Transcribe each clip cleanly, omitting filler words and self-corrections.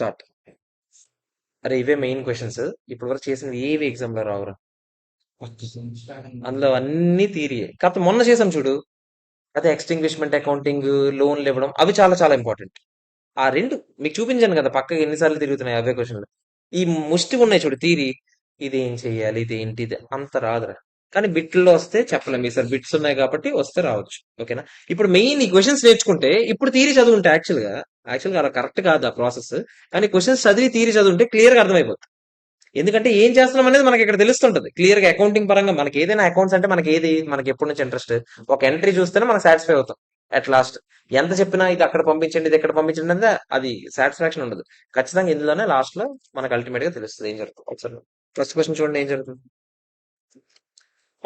Start. అరే ఇవే main questions. ఇప్పటి వరకు చేసిన ఏవి ఎగ్జామ్ లో రావురా. అందులో అన్ని థియరీయే. కాకపోతే మొన్న చేసాం చూడు, అదే ఎక్స్టింగ్విష్మెంట్ అకౌంటింగ్, లోన్లు ఇవ్వడం, అవి చాలా చాలా ఇంపార్టెంట్. ఆ రెండు మీకు చూపించాను కదా పక్కకి ఎన్నిసార్లు తిరుగుతున్నాయి అవే క్వశ్చన్లు. ఈ ముష్టి ఉన్నాయి చూడు థీరీ, ఇది ఏం చెయ్యాలి, ఇది ఏంటి, ఇది అంత రాదురా. కానీ బిట్లో వస్తే చెప్పలేము, ఈసారి బిట్స్ ఉన్నాయి కాబట్టి వస్తే రావచ్చు. ఓకేనా. ఇప్పుడు మెయిన్ ఈ క్వశ్చన్స్ నేర్చుకుంటే ఇప్పుడు థీరీ చదువుంటే యాక్చువల్గా అలా కరెక్ట్ కాదు ఆ ప్రాసెస్. కానీ క్వశ్చన్స్ చదివి థీరీ చదువుంటే క్లియర్ గా అర్థమైపోతుంది. ఎందుకంటే ఏం చేస్తున్నాం అనేది మనకి ఇక్కడ తెలుస్తుంటది క్లియర్ గా. అకౌంటింగ్ పరంగా మనకి ఏదైనా అకౌంట్స్ అంటే మనకి ఎప్పటి నుంచి ఇంట్రెస్ట్, ఒక ఎంట్రీ చూస్తేనే మనకు సాటిస్ఫై అవుతాం అట్ లాస్ట్. ఎంత చెప్పినా ఇది అక్కడ పంపించండి, ఇది ఎక్కడ పంపించండి అంటే అది సాటిస్ఫాక్షన్ ఉండదు. ఖచ్చితంగా ఇందులోనే లాస్ట్ లో మనకు అల్టిమేట్ గా తెలుస్తుంది ఏం జరుగుతుంది. ఒకసారి ఫస్ట్ క్వశ్చన్ చూడండి ఏం జరుగుతుంది.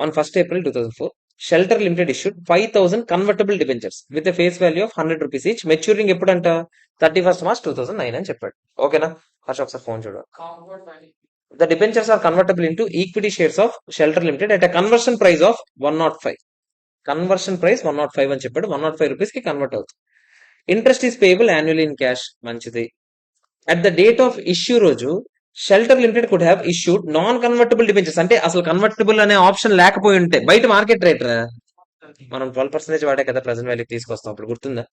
On 1st April 2004, shelter limited issued 5,000 convertible debentures with face value of ₹100 each, maturing ఎప్పుడంట 31st March 2009 అని చెప్పాడు. ఓకేనా. ఫస్ట్ ఒకసారి ఫోన్ చూడ. The debentures are convertible into equity shares of Shelter Limited at a conversion price of 105. Conversion price 105 అని చెప్పాడు. ₹105 కి convert అవుతుంది. Interest is payable annual in cash. మంచిది. At the date of issue రోజు shelter limited could have issued non convertible debentures. అంటే అసలు convertible అనే option లేకపోయి ఉంటే, బయట మార్కెట్ రేట్ మనం 12% వాడే కదా ప్రెసెంట్ వాల్యూ తీసుకొస్తాం, అప్పుడు గుర్తుందా.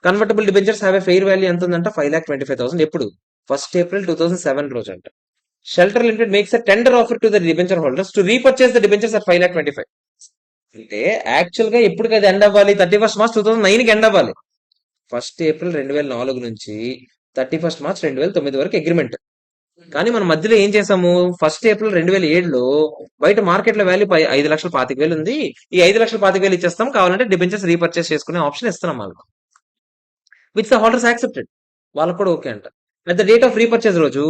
Convertible debentures have a fair value ఎంత ఉందంట, 5,25,000. ఎప్పుడు, 1st April 2007 రోజు అంట. Shelter limited makes a tender offer to the debenture holders to repurchase the debentures at 5,25,000. అంటే యాక్చువల్ గా ఎప్పుడు అది ఎండ్ అవ్వాలి, 31st March 2009 కి ఎండ్ అవ్వాలి. 1st April 2004 నుంచి 31st March 2009 వరకు అగ్రిమెంట్. కానీ మనం మధ్యలో ఏం చేసాము, 1st April 2007లో బయట మార్కెట్ లో వాల్యూ 5,25,000 ఉంది, ఈ 5,25,000 ఇచ్చేస్తాం, కావాలంటే డిబెంచర్స్ రీపర్చేస్ చేసుకునే ఆప్షన్ ఇస్తున్నాం వాళ్ళకి. Which the holders accepted. వాళ్ళకు కూడా ఓకే అంట. At the date of repurchase రోజు,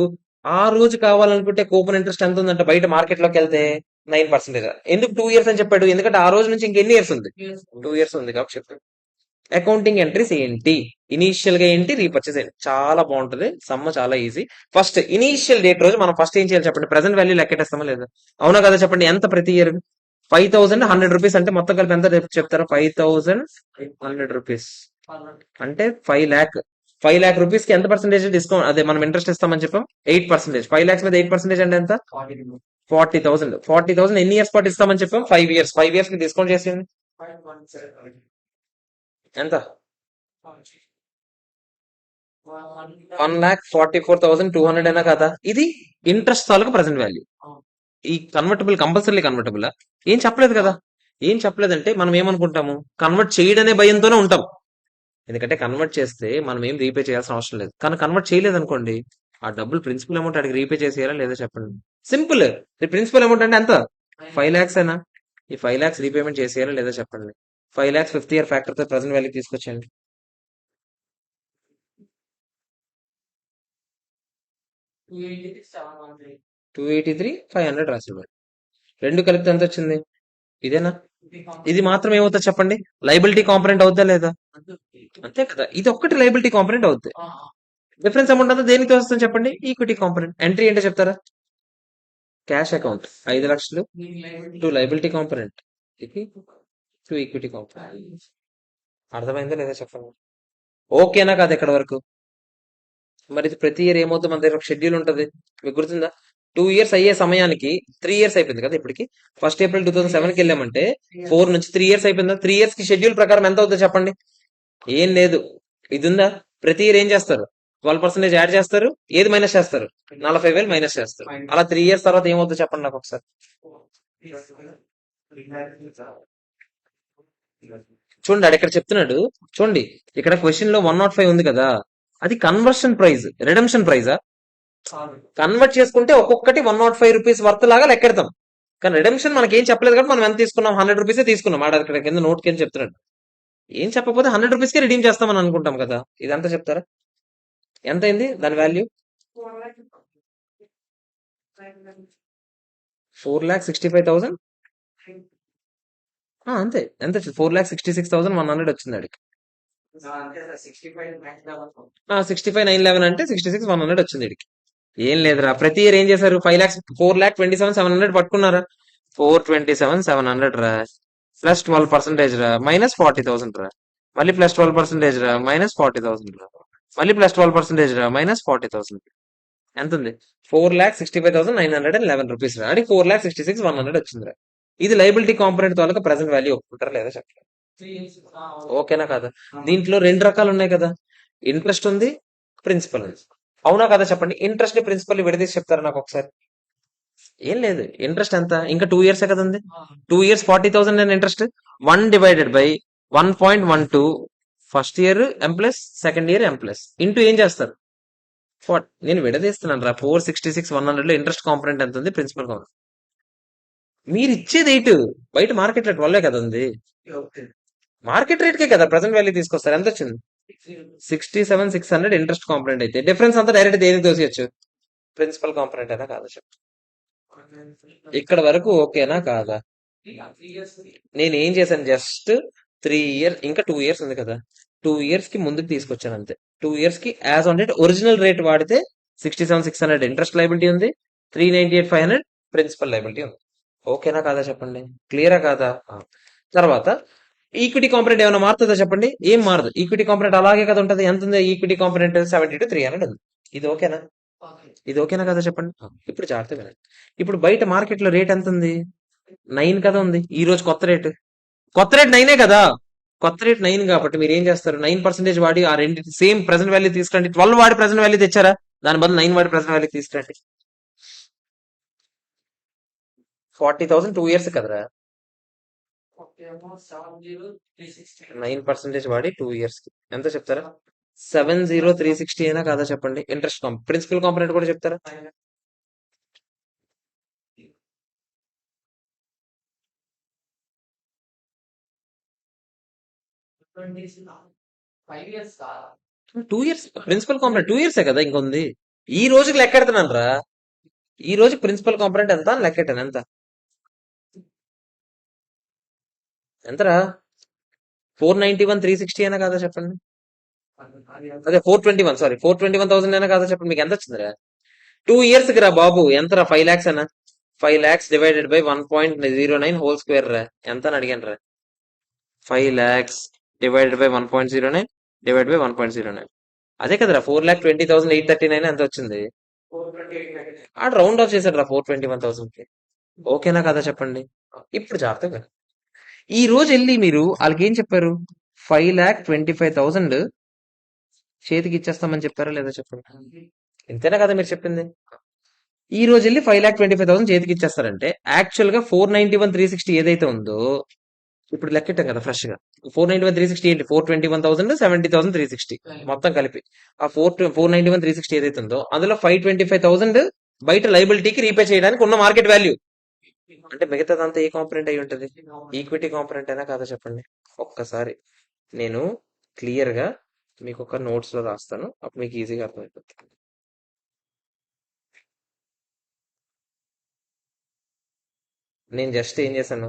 ఆ రోజు కావాలనుకుంటే కూపన్ ఇంట్రెస్ట్ ఎంత ఉందంట బయట మార్కెట్ లోకి వెళ్తే 9%. ఎందుకు 2 years అని చెప్పాడు, ఎందుకంటే ఆ రోజు నుంచి ఇంకెన్ని ఇయర్స్ ఉంది, 2 years ఉంది కాబట్టి చెప్పాడు. అకౌంటింగ్ ఎంట్రీస్ ఏంటి, ఇనీషియల్ గా ఏంటి, రీపర్చేస్ ఏంటి. చాలా బాగుంటది సమ్మ, చాలా ఈజీ. ఫస్ట్ ఇనీషియల్ డేట్ రోజు మనం ఫస్ట్ ఏం చేయాలి చెప్పండి, ప్రెసెంట్ వాల్యూ లెక్కెట్టేస్తామా లేదా, అవునా కదా చెప్పండి. ఎంత ప్రతి ఇయర్, 5,100 అంటే మొత్తం కలిపి ఎంత చెప్తారా, 5,100 అంటే 5 lakh. 5 lakh రూపీస్ కి ఎంత పర్సెంటేజ్ డిస్కౌంట్, అదే మనం ఇంట్రెస్ట్ ఇస్తామని చెప్పాం, 8%. 5 lakhs మీద 8% అంటే ఎంత, 40,000. 40,000 ఎన్ని ఇయర్స్ పాటు ఇస్తామని చెప్పాం, 5 years. 5 years కి డిస్కౌంట్ చేసేయండి ఎంత, 1,44,200 అయినా కదా. ఇది ఇంట్రెస్ట్ తాలూకు ప్రెసెంట్ వాల్యూ. ఈ కన్వర్టబుల్ కంపల్సరీ కన్వర్టబుల్ ఏం చెప్పలేదు కదా. ఏం చెప్పలేదంటే మనం ఏమనుకుంటాము, కన్వర్ట్ చేయడనే భయంతోనే ఉంటాం. ఎందుకంటే కన్వర్ట్ చేస్తే మనం ఏం రీపే చేయాల్సిన అవసరం లేదు. కానీ కన్వర్ట్ చేయలేదు అనుకోండి, ఆ డబ్బులు ప్రిన్సిపల్ అమౌంట్ అడిగి రీపే చేసేయాలా లేదా చెప్పండి. సింపుల్. ప్రిన్సిపల్ అమౌంట్ అంటే ఎంత, 5 lakhs అయినా, ఈ 5 lakhs రీపేమెంట్ చేసేయాలా లేదా చెప్పండి. 5 lakhs 5th year ఫ్యాక్టర్ తో ప్రెసెంట్ వాల్యూ తీసుకొచ్చేయండి. 283,500 రాసివ్వండి. రెండు కలిపితే ఎంత వచ్చింది, ఇదేనా. ఇది మాత్రం ఏమవుతుంది చెప్పండి, లైబిలిటీ కాంపొనెంట్ అవుద్దా లేదా, అంతే కదా. ఇది ఒక్కటి లైబిలిటీ కాంపొనెంట్ అవుద్ది. డిఫరెన్స్ అమౌంట్ అంతా దేనికి వస్తుంది చెప్పండి, ఈక్విటీ కాంపొనెంట్. ఎంట్రీ ఏంటో చెప్తారా, cash account 5 lakhs to liability component, ఇది టు ఈక్విటీ కాంపొనెంట్. అర్థమైందా లేదా చెప్పండి. ఓకేనా కాదు ఎక్కడ వరకు. మరి ఇది ప్రతి ఇయర్ ఏమవుతుంది, మన దగ్గర ఒక షెడ్యూల్ ఉంటుంది, మీకు గుర్తుందా. 2 years అయ్యే సమయానికి 3 years అయిపోయింది కదా ఇప్పటికి. 1st April 2007కి వెళ్ళామంటే 4 నుంచి 3 years అయిపోయిందా. 3 years కి షెడ్యూల్ ప్రకారం ఎంత అవుతుందో చెప్పండి. ఏం లేదు, ఇది ఉందా. ప్రతి ఇయర్ ఏం చేస్తారు, 12% యాడ్ చేస్తారు, ఏది మైనస్ చేస్తారు, 40,000 మైనస్ చేస్తారు. అలా 3 years తర్వాత ఏమవుతుందో చెప్పండి నాకు ఒకసారి. చూడండి అక్కడ చెప్తున్నాడు, చూడండి ఇక్కడ క్వశ్చన్ లో 105 ఉంది కదా, అది కన్వర్షన్ ప్రైస్, రిడమ్షన్ ప్రైజా. కన్వర్ట్ చేసుకుంటే ఒక్కొక్కటి ₹105 వర్త్ లాగా లెక్కెడతాం. కానీ రిడమ్షన్ మనకి ఏం చెప్పలేదు కాబట్టి మనం ఎంత తీసుకున్నాం, ₹100 తీసుకున్నాం. ఆడ అక్కడ కింద నోట్ కింద చెప్తున్నాడు. ఏం చెప్పకపోతే ₹100 కే రిడీమ్ చేస్తామని అనుకుంటాం కదా. ఇదంతా చెప్తారా, ఎంత అయింది దాని వాల్యూ, 4,65,000. అంతే, ఎంత 4,66,100 వచ్చింది అడిగి. 65,911 అంటే 66,100 వచ్చింది ఇడికి. ఏం లేదురా, ప్రతి ఇయర్ ఏం చేశారు, 5 lakhs 4,27,700 పట్టుకున్నారా, 427,700 రా, ప్లస్ 12% రా, మైనస్ 40,000 రా, మళ్ళీ ప్లస్ 12% రా, మైనస్ 40,000 రా. మళ్ళీ ప్లస్ 12% రా మైనస్ 40,000 ఎంత ఉంది? 4,65,911 రూపీస్ రా అంటే 4,66,100 వచ్చింది రా. ఇది లైబిలిటీ కాంపోనెంట్ తాలూకా ప్రెసెంట్ వాల్యూ ఒప్పుకుంటారా లేదా చెప్పండి. ఓకేనా కదా? దీంట్లో రెండు రకాలు ఉన్నాయి కదా, ఇంట్రెస్ట్ ఉంది, ప్రిన్సిపల్ ఉంది. అవునా కదా చెప్పండి. ఇంట్రెస్ట్ ని ప్రిన్సిపల్ విడదీసి చెప్తారా నాకు ఒకసారి? ఏం లేదు. ఇంట్రెస్ట్ ఎంత? ఇంకా 2 ఇయర్స్ కదా ఉంది. 2 ఇయర్స్ 40,000 అని ఇంట్రెస్ట్ 1/1.12 ఫస్ట్ ఇయర్ ఎం ప్లస్ సెకండ్ ఇయర్ ఎం ప్లస్ ఇంటూ ఏం చేస్తారు? నేను విడదీస్తున్నాను రా. 466,100 లో ఇంట్రెస్ట్ కాంపొనెంట్ ఎంత ఉంది, ప్రిన్సిపల్ కాంపొనెంట్ మీరు ఇచ్చేది 8, బయట మార్కెట్ రేట్ 12 కదా ఉంది. మార్కెట్ రేట్ కే కదా ప్రెసెంట్ వాల్యూ తీసుకొస్తారు. ఎంత వచ్చింది? 67,600 ఇంట్రెస్ట్ కాంపొనెంట్ అయితే డిఫరెన్స్ అంతా డైరెక్ట్ దేనికి తోసేయచ్చు? ప్రిన్సిపల్ కాంపొనెంట్ అయినా కాదా చెప్పు. ఇక్కడ వరకు ఓకేనా కాదా? నేను ఏం చేశాను, జస్ట్ 3 ఇయర్స్ ఇంకా 2 ఇయర్స్ ఉంది కదా, 2 ఇయర్స్ కి ముందుకు తీసుకొచ్చాను అంతే. 2 ఇయర్స్ కి as on date original rate వాడితే 67,600 ఇంట్రెస్ట్ లైబిలిటీ ఉంది, 398,500 ప్రిన్సిపల్ లైబిలిటీ ఉంది. ఓకేనా కాదా చెప్పండి. క్లియరా కాదా? తర్వాత ఈక్విటీ కాంపొనెంట్ ఏమైనా మారుతుందా చెప్పండి? ఏం మారదు. ఈక్విటీ కాంపొనెంట్ అలాగే కదా ఉంటది. ఎంత ఉంది ఈక్విటీ కాంపొనెంట్? 70-300 ఉంది. ఇది ఓకేనా? ఇది ఓకేనా కదా చెప్పండి. ఇప్పుడు జాగ్రత్తగా వినండి. ఇప్పుడు బయట మార్కెట్ లో రేట్ ఎంత ఉంది? 9 కదా ఉంది. ఈ రోజు కొత్త రేట్ 9 కదా. కొత్త రేట్ 9 కాబట్టి మీరు ఏం చేస్తారు, 9% వాడి ఆ రెండు సేమ్ ప్రెసెంట్ వాల్యూ తీసుకురండి. 12 వాడి ప్రెసెంట్ వాల్యూ తెచ్చారా, దాని బదులు 9 వాడి ప్రెసెంట్ వాల్యూ తీసుకురండి. 40,000 2 ఇయర్స్ కదరా. 9% వాడి 2 ఇయర్స్ కి ఎంత చెప్తారా? 70,360 అయినా కాదా చెప్పండి. ఇంట్రెస్ట్ ప్రిన్సిపల్ కాంపొనెంట్ కూడా చెప్తారా? Two years principal component 2 years కదా ఇంకొంది. ఈ రోజుకి లెక్కెడుతున్నాను రా. ఈ రోజు ప్రిన్సిపల్ కాంపొనెంట్ ఎంత అని లెక్కెట్టాను. ఎంతరా? 491,360 అయినా కాదా చెప్పండి. అదే 421, సారీ 421,000 అయినా కాదా చెప్పండి. మీకు ఎంత వచ్చిందిరా 2 ఇయర్స్ కి రా బాబు? ఎంతరా? 5 lakhs అనా? 5 lakhs divided by 1.09 whole square రా. ఎంత అని అడిగాను రా. 5 lakhs divided by 1.09 divide by 1.09 అదే కదరా. 4,20,839 ఎంత వచ్చింది? ఆడ రౌండ్ ఆఫ్ చేశాడు రా 421,000 కి. ఓకేనా కదా చెప్పండి. ఇప్పుడు జాగ్రత్తగా ఈ రోజు వెళ్ళి మీరు వాళ్ళకి ఏం చెప్పారు? 5,25,000 చేతికి ఇచ్చేస్తామని చెప్పారా లేదా చెప్పండి. ఇంతేనా కదా మీరు చెప్పింది? ఈ రోజు వెళ్ళి 5,25,000 చేతికి ఇచ్చేస్తారంటే యాక్చువల్ గా 491,360 ఏదైతే ఉందో ఇప్పుడు లెక్కెట్టాం కదా ఫ్రెష్ గా. 491,360 ఏంటి? 421,000 70,360 మొత్తం కలిపి ఆ 491,360 ఏదైతే ఉందో అందులో 525,000 బయట లైబిలిటీకి రీపే చేయడానికి ఉన్న మార్కెట్ వాల్యూ. అంటే మిగతాదంతా ఏ కాంపొనెంట్ అయి ఉంటది? ఈక్విటీ కాంపొనెంట్ అయినా కాదా చెప్పండి. ఒక్కసారి నేను క్లియర్ గా మీకు ఒక నోట్స్ లో రాస్తాను, అప్పుడు మీకు ఈజీగా అర్థమైపోతుంది. నేను జస్ట్ ఏం చేశాను,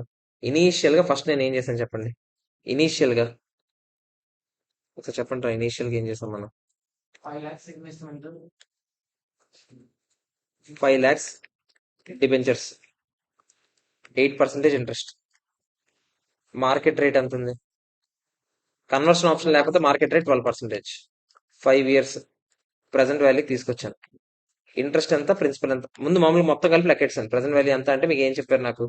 ఇనీషియల్ గా ఫస్ట్ నేను ఏం చేశాను చెప్పండి. ఇనీషియల్ గా ఒకసారి చెప్పండి రా, ఇనీషియల్ గా ఏం చేసాం మనం? 5 lakhs debentures, 8% interest. Market rate ఎంత ఉంది? కన్వర్షన్ ఆప్షన్ లేకపోతే మార్కెట్ రేట్ 12%. 5 ఇయర్స్ ప్రెసెంట్ వాల్యూకి తీసుకొచ్చాను. ఇంట్రెస్ట్ ఎంత, ప్రిన్సిపల్ ఎంత? ముందు మామూలుగా మొత్తం కలిపి లెక్కెట్టాను. ప్రెసెంట్ వాల్యూ ఎంత అంటే మీకు ఏం చెప్పారు నాకు?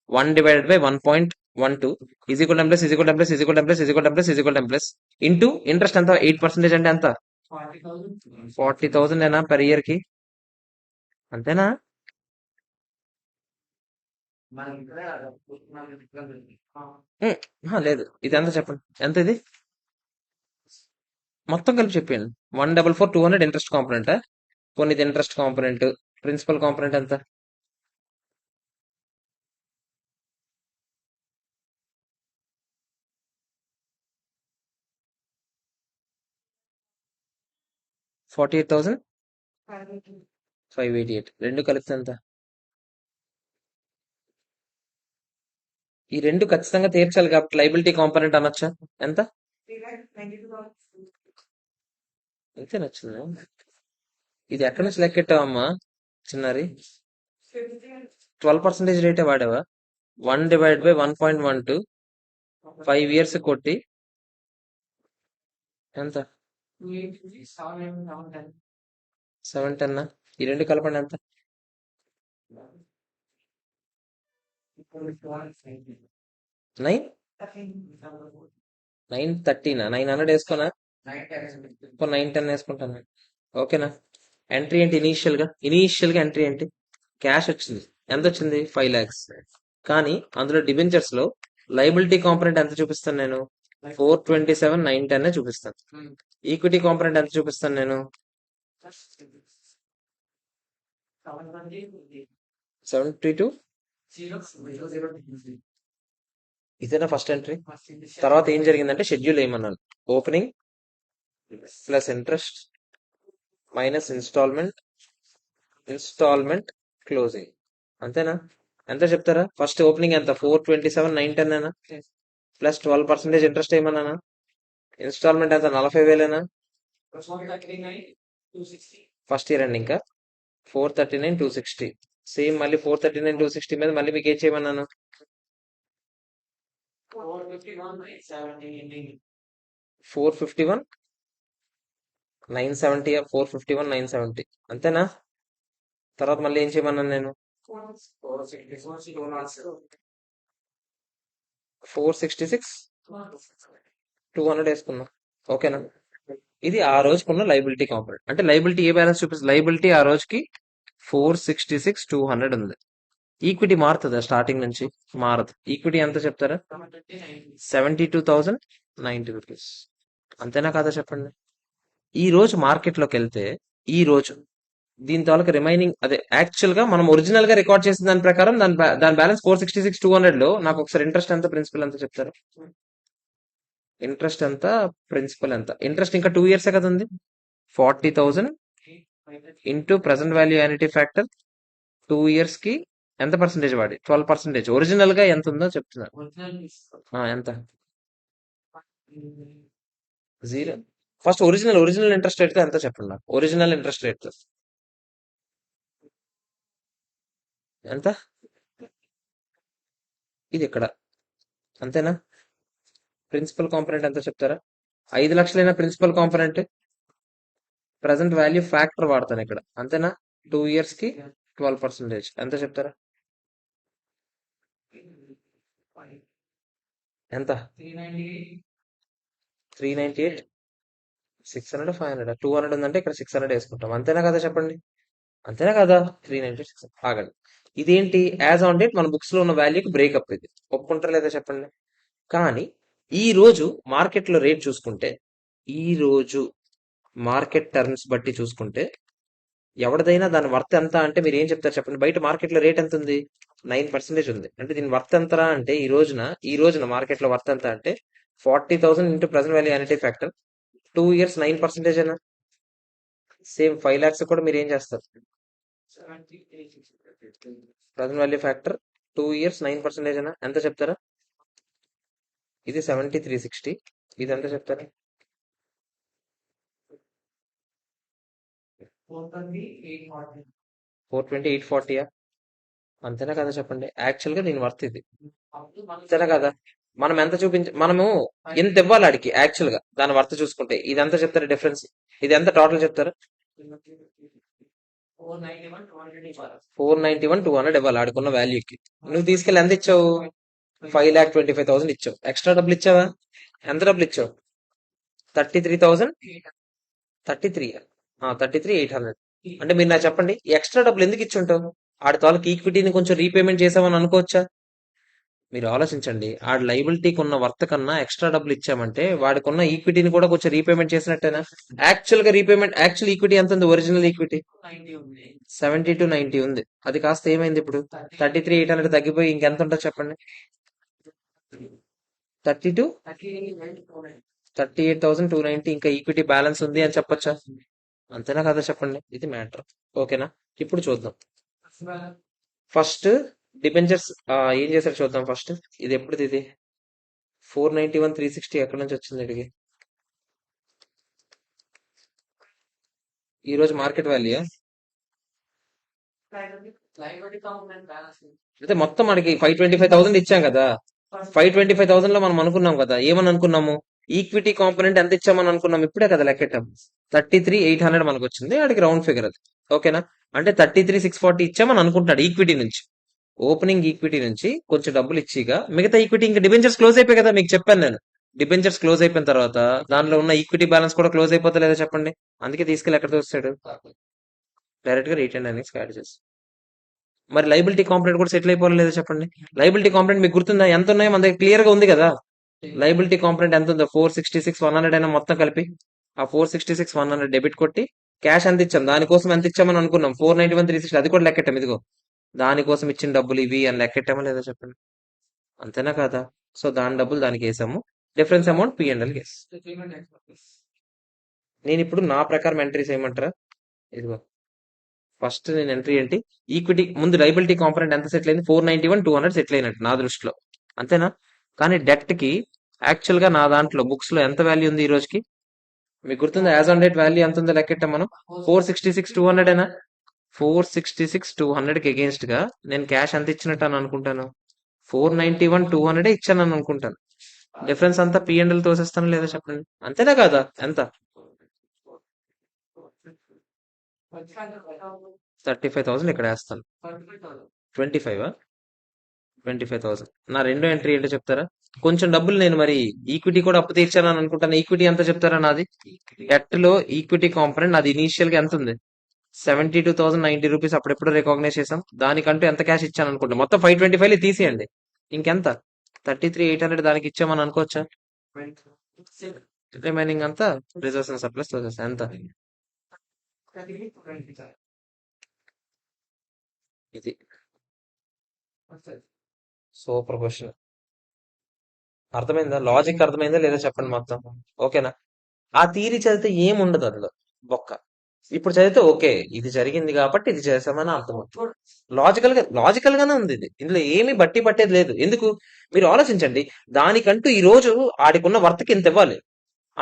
1/1.12 ఈక్వల్ టెంప్లెస్ ఈక్వల్ టెంప్లెస్ ఈక్వల్ టెంప్లెస్ ఈక్వల్ టెంప్లెస్ ఈక్వల్ టెంప్లెస్ ఇంటూ ఇంట్రెస్ట్ ఎంత? 8% అంటే ఎంత? 40,000 ఏనా పర్ ఇయర్ కి? అంతేనా? లేదు, ఇది ఎంత చెప్పండి. ఎంత ఇది? మొత్తం కలిపి చెప్పాను. 144,200 ఇంట్రెస్ట్ కాంపొనెంట్. కొన్ని ఇది ఇంట్రెస్ట్ కాంపొనెంట్, ప్రిన్సిపల్ కాంపొనెంట్ ఎంత? 48,588. రెండు కలిపితే ఎంత? ఈ రెండు ఖచ్చితంగా తీర్చాలి కాబట్టి లైబిలిటీ కాంపొనెంట్ అనొచ్చా? ఎంత? అంతే నచ్చింది. ఇది ఎక్కడి నుంచి లెక్కెట్టావమ్మా చిన్నారి? 12% రేటే వాడావా? 1/1.12 5 ఇయర్స్ కొట్టి ఎంత? 710. ఈ రెండు కలపండి ఎంత? 9 913. 900 వేసుకోనా? 910 వేసుకుంటాను. ఓకేనా? ఎంట్రీ ఏంటి? ఇనీషియల్ గా ఎంట్రీ ఏంటి? క్యాష్ వచ్చింది. ఎంత వచ్చింది? 5 lakhs. కానీ అందులో డిబెంచర్స్ లో లైబిలిటీ కాంపొనెంట్ ఎంత చూపిస్తాను నేను? 427,910 చూపిస్తాను. ఈక్విటీ కాంపొనెంట్ ఎంత చూపిస్తాను నేను? 72. ఇదేనా ఫస్ట్ ఎంట్రీ? తర్వాత ఏం జరిగిందంటే షెడ్యూల్ ఏమన్నాను? Opening plus interest minus instalment closing. అంతేనా? ఎంత చెప్తారా? ఫస్ట్ ఓపెనింగ్ ఎంత? 427,910 ప్లస్ 12% ఇంట్రెస్ట్ ఏమన్నానా? ఇన్స్టాల్మెంట్ ఎంత? 40,000. ఫస్ట్ ఇయర్ అండి. ఇంకా 439,260. సేమ్ మళ్ళీ 439,260 మీద మళ్ళీ మీకు ఏం చేయమన్నాను? 451,970. 451,970 అంతేనా? తర్వాత మళ్ళీ ఏం చేయమన్నాను నేను? 466,200 వేసుకున్నా. ఓకేనా? ఇది ఆ రోజుకున్న లైబిలిటీ కాంపొనెంట్. అంటే లైబిలిటీ ఏ బ్యాలెన్స్ చూపిస్తుంది? లైబిలిటీ ఆ రోజుకి 466,200 ఉంది. ఈక్విటీ మారుతుందా? స్టార్టింగ్ నుంచి మారదు. ఈక్విటీ ఎంత చెప్తారా? 72,090 రూపీస్. అంతేనా కాదా చెప్పండి? ఈ రోజు మార్కెట్ లోకి వెళ్తే ఈ రోజు దీని తాలూకా రిమైనింగ్ అదే యాక్చువల్ గా మనం ఒరిజినల్ గా రికార్డ్ చేసిన దాని ప్రకారం దాని బ్యాలెన్స్ 466,200 లో నాకు ఒకసారి ఇంట్రెస్ట్ ఎంత, ప్రిన్సిపల్ ఎంత చెప్తారు? ఇంట్రెస్ట్ ఎంత, ప్రిన్సిపల్ ఎంత? ఇంట్రెస్ట్ ఇంకా 2 years కదా ఉంది. 40,000 into present value యానిటీ factor 2 years కి ఎంత పర్సెంటేజ్ వాడి? 12%. ఒరిజినల్ గా ఎంత ఉందో చెప్తున్నారు. ఎంత? 0. ఫస్ట్ ఒరిజినల్ ఇంట్రెస్ట్ రేట్ ఎంత చెప్పండి నాకు. ఒరిజినల్ ఇంట్రెస్ట్ రేట్ ఎంత? ఇది ఇక్కడ. అంతేనా? ప్రిన్సిపల్ కాంపొనెంట్ ఎంత చెప్తారా? 5 లక్షలైన principal component present value factor వాడతాను ఇక్కడ. అంతేనా? 2 years కి 12%. ఎంత చెప్తారా? ఎంత? 398. 600, 500, 200 ఉందంటే ఇక్కడ 600 వేసుకుంటాం. అంతేనా కదా చెప్పండి? అంతేనా కదా? 396. ఆగండి. ఇదేంటి? యాజ్ ఆన్ డేట్ మన బుక్స్ లో ఉన్న వాల్యూకి బ్రేకప్. ఇది ఒప్పుకుంటారా లేదా చెప్పండి? కానీ ఈ రోజు మార్కెట్ లో రేట్ చూసుకుంటే, ఈ రోజు మార్కెట్ టర్మ్స్ బట్టి చూసుకుంటే ఎవరిదైనా దాని వర్త్ ఎంత అంటే మీరు ఏం చెప్తారు చెప్పండి? బయట మార్కెట్ లో రేట్ ఎంత ఉంది? 9% ఉంది. అంటే దీని వర్త్ ఎంతరా అంటే ఈ రోజున మార్కెట్ లో వర్త్ ఎంత అంటే 40,000 into present value యానిటీ factor 2 years 9% అయినా సేమ్ 5 lakhs కూడా మీరు ఏం చేస్తారు? ప్రెసెంట్ వాల్యూ ఫ్యాక్టర్ 2 years 9% అయినా ఎంత చెప్తారా? ఇది 7360. ఇది ఎంత చెప్తారా? 420,840. అంతేనా కదా చెప్పండి? యాక్చువల్ గా దీని వర్త్ ఇది. అంతేనా కదా? మనము ఎంత ఇవ్వాలి ఆడికి యాక్చువల్ గా దాని వర్త్ చూసుకుంటే ఇది ఎంత చెప్తారు డిఫరెన్స్? ఇది ఎంత టోటల్ చెప్తారు? 491,200 ఇవ్వాలి ఆడుకున్న వాల్యూకి. నువ్వు తీసుకెళ్ళి ఎంత ఇచ్చావు? 5,25,000 ఇచ్చావు. ఎక్స్ట్రా డబ్బులు ఇచ్చావా? ఎంత డబ్బులు ఇచ్చావు? 33,000. 33. 33,800. అంటే మీరు నాకు చెప్పండి, ఎక్స్ట్రా డబ్బులు ఎందుకు ఇచ్చి ఉంటావు? ఆడి తాలూకు ఈక్విటీని కొంచెం రీపేమెంట్ చేసామని అనుకోవచ్చా? మీరు ఆలోచించండి. ఆడి లైబిలిటీకి ఉన్న వర్త్ కన్నా ఎక్స్ట్రా డబ్బులు ఇచ్చామంటే వాడికి ఉన్న ఈక్విటీని కూడా కొంచెం రీపేమెంట్ చేసినట్టేనా? యాక్చువల్ ఈక్విటీ ఎంత ఉంది? ఒరిజినల్ ఈక్విటీ 72-90 ఉంది. అది కాస్త ఏమైంది ఇప్పుడు? 33,800 తగ్గిపోయి ఇంకెంత ఉంటుంది చెప్పండి? 38,290 ఇంకా ఈక్విటీ బ్యాలెన్స్ ఉంది అని చెప్పొచ్చా? అంతేనా కదా చెప్పండి? ఇది మ్యాటర్. ఓకేనా? ఇప్పుడు చూద్దాం. ఫస్ట్ డిబెంచర్స్ ఏం చేశారు చూద్దాం. ఫస్ట్ ఇది ఎప్పుడు? ఇది 491,360 ఎక్కడి నుంచి వచ్చింది ఇడికి? ఈ రోజు మార్కెట్ వాల్యూ అయితే మొత్తం మనకి 525,000 ఇచ్చాం కదా. 525,000 లో మనం అనుకున్నాం కదా, ఏమని అనుకున్నాము? ఈక్విటీ కాంపోనెంట్ ఎంత ఇచ్చామని అనుకున్నాం ఇప్పుడే కదా లెక్కెట్టాం. 33,800 మనకు వచ్చింది, ఆడికి రౌండ్ ఫిగర్ అది. ఓకేనా? అంటే 33,640 ఇచ్చామని అనుకుంటాడు ఈక్విటీ నుంచి. ఓపెనింగ్ ఈక్విటీ నుంచి కొంచెం డబ్బులు ఇచ్చిగా మిగతా ఈక్విటీ ఇంకా డిబెంచర్స్ క్లోజ్ అయిపోయి కదా, మీకు చెప్పాను నేను. డిబెంచర్స్ క్లోజ్ అయిపోయిన తర్వాత దానిలో ఉన్న ఈక్విటీ బ్యాలెన్స్ కూడా క్లోజ్ అయిపోతా లేదా చెప్పండి. అందుకే తీసుకెళ్ళి ఎక్కడ తోస్తాడు, డైరెక్ట్ గా రిటైన్ ఎర్నింగ్స్ యాడ్ చేసి. మరి లైబిలిటీ కాంపోనెంట్ కూడా సెటిల్ అయిపోవాలి లేదా చెప్పండి. లైబిలిటీ కాంపోనెంట్ మీకు గుర్తుందా, ఎంత ఉన్నాయో మన దగ్గర క్లియర్ గా ఉంది కదా. లైబిలిటీ కాంపోనెంట్ ఎంత ఉందో 466,100 అయినా మొత్తం కలిపి. ఆ 466,100 డెబిట్ కొట్టి క్యాష్ ఎంత ఇచ్చాం, దానికోసం ఎంత ఇచ్చామని అనుకున్నాం 491,360, అది కూడా లెక్కెట్టాం. ఇదిగో దానికోసం ఇచ్చిన డబ్బులు ఇవి అని లెక్కెట్టామా లేదా చెప్పండి. అంతేనా కదా. సో దాని డబ్బులు దానికి వేసాము, డిఫరెన్స్ అమౌంట్ P&L కేసు. నేను ఇప్పుడు నా ప్రకారం ఎంట్రీస్ ఏమంటారా, ఇదిగో ఫస్ట్ నేను ఎంట్రీ ఏంటి, ఈక్విటీ ముందు లైబిలిటీ కాంపోనెంట్ ఎంత సెటిల్ అయింది, 491,200 సెటిల్ అయినట్టు నా దృష్టిలో. అంతేనా. కానీ డెట్ కి యాక్చువల్ గా నా దాంట్లో బుక్స్ లో ఎంత వాల్యూ ఉంది ఈ రోజుకి మీకు గుర్తుందా, యాజ్ ఆన్ డేట్ వాల్యూ ఎంత ఉందో లెక్కెట్టాం మనం. 466,200 ఏనా. 466,200 కి అగేన్స్ట్ గా నేను క్యాష్ ఎంత ఇచ్చినట్టు అని అనుకుంటాను, 491,200 ఇచ్చాను అని అనుకుంటాను. డిఫరెన్స్ అంతా P&L తోసేస్తాను లేదా చెప్పండి. అంతేనా కాదా. ఎంత, 35,000 ఇక్కడ వేస్తాను. 25 25,000 నా రెండో ఎంట్రీ ఏంటో చెప్తారా. కొంచెం డబ్బులు నేను మరి ఈక్విటీ కూడా అప్పు తీర్చానని అనుకుంటాను. ఈక్విటీ ఎంత చెప్తారా నాది, డెట్ లో ఈక్విటీ కాంపోనెంట్ నాది ఇనీషియల్ గా ఎంత ఉంది, 72,090 రూపీస్ అప్పుడెప్పుడు రికాగ్నైజ్ చేసాం. దానికంటూ ఎంత క్యాష్ ఇచ్చాను అనుకుంటా, మొత్తం 525 తీసేయండి, ఇంకెంత 33,800 దానికి ఇచ్చామని అనుకోవచ్చా. రిమైనింగ్ అంతా రిజర్వ్స్ అండ్ సర్ప్లస్ ఎంత, ఇది సూపర్ క్వశ్చన్. అర్థమైందా, లాజిక్ అర్థమైందా లేదా చెప్పండి మొత్తం. ఓకేనా. ఆ థీరీ చదివితే ఏముండదు అందులో బొక్క. ఇప్పుడు చదివితే ఓకే ఇది జరిగింది కాబట్టి ఇది చేసామని అర్థం. లాజికల్ గానే ఉంది ఇది, ఇందులో ఏమీ బట్టి పట్టేది లేదు. ఎందుకు మీరు ఆలోచించండి, దానికంటూ ఈ రోజు ఆడికున్న వర్తకి ఇంత ఇవ్వాలి,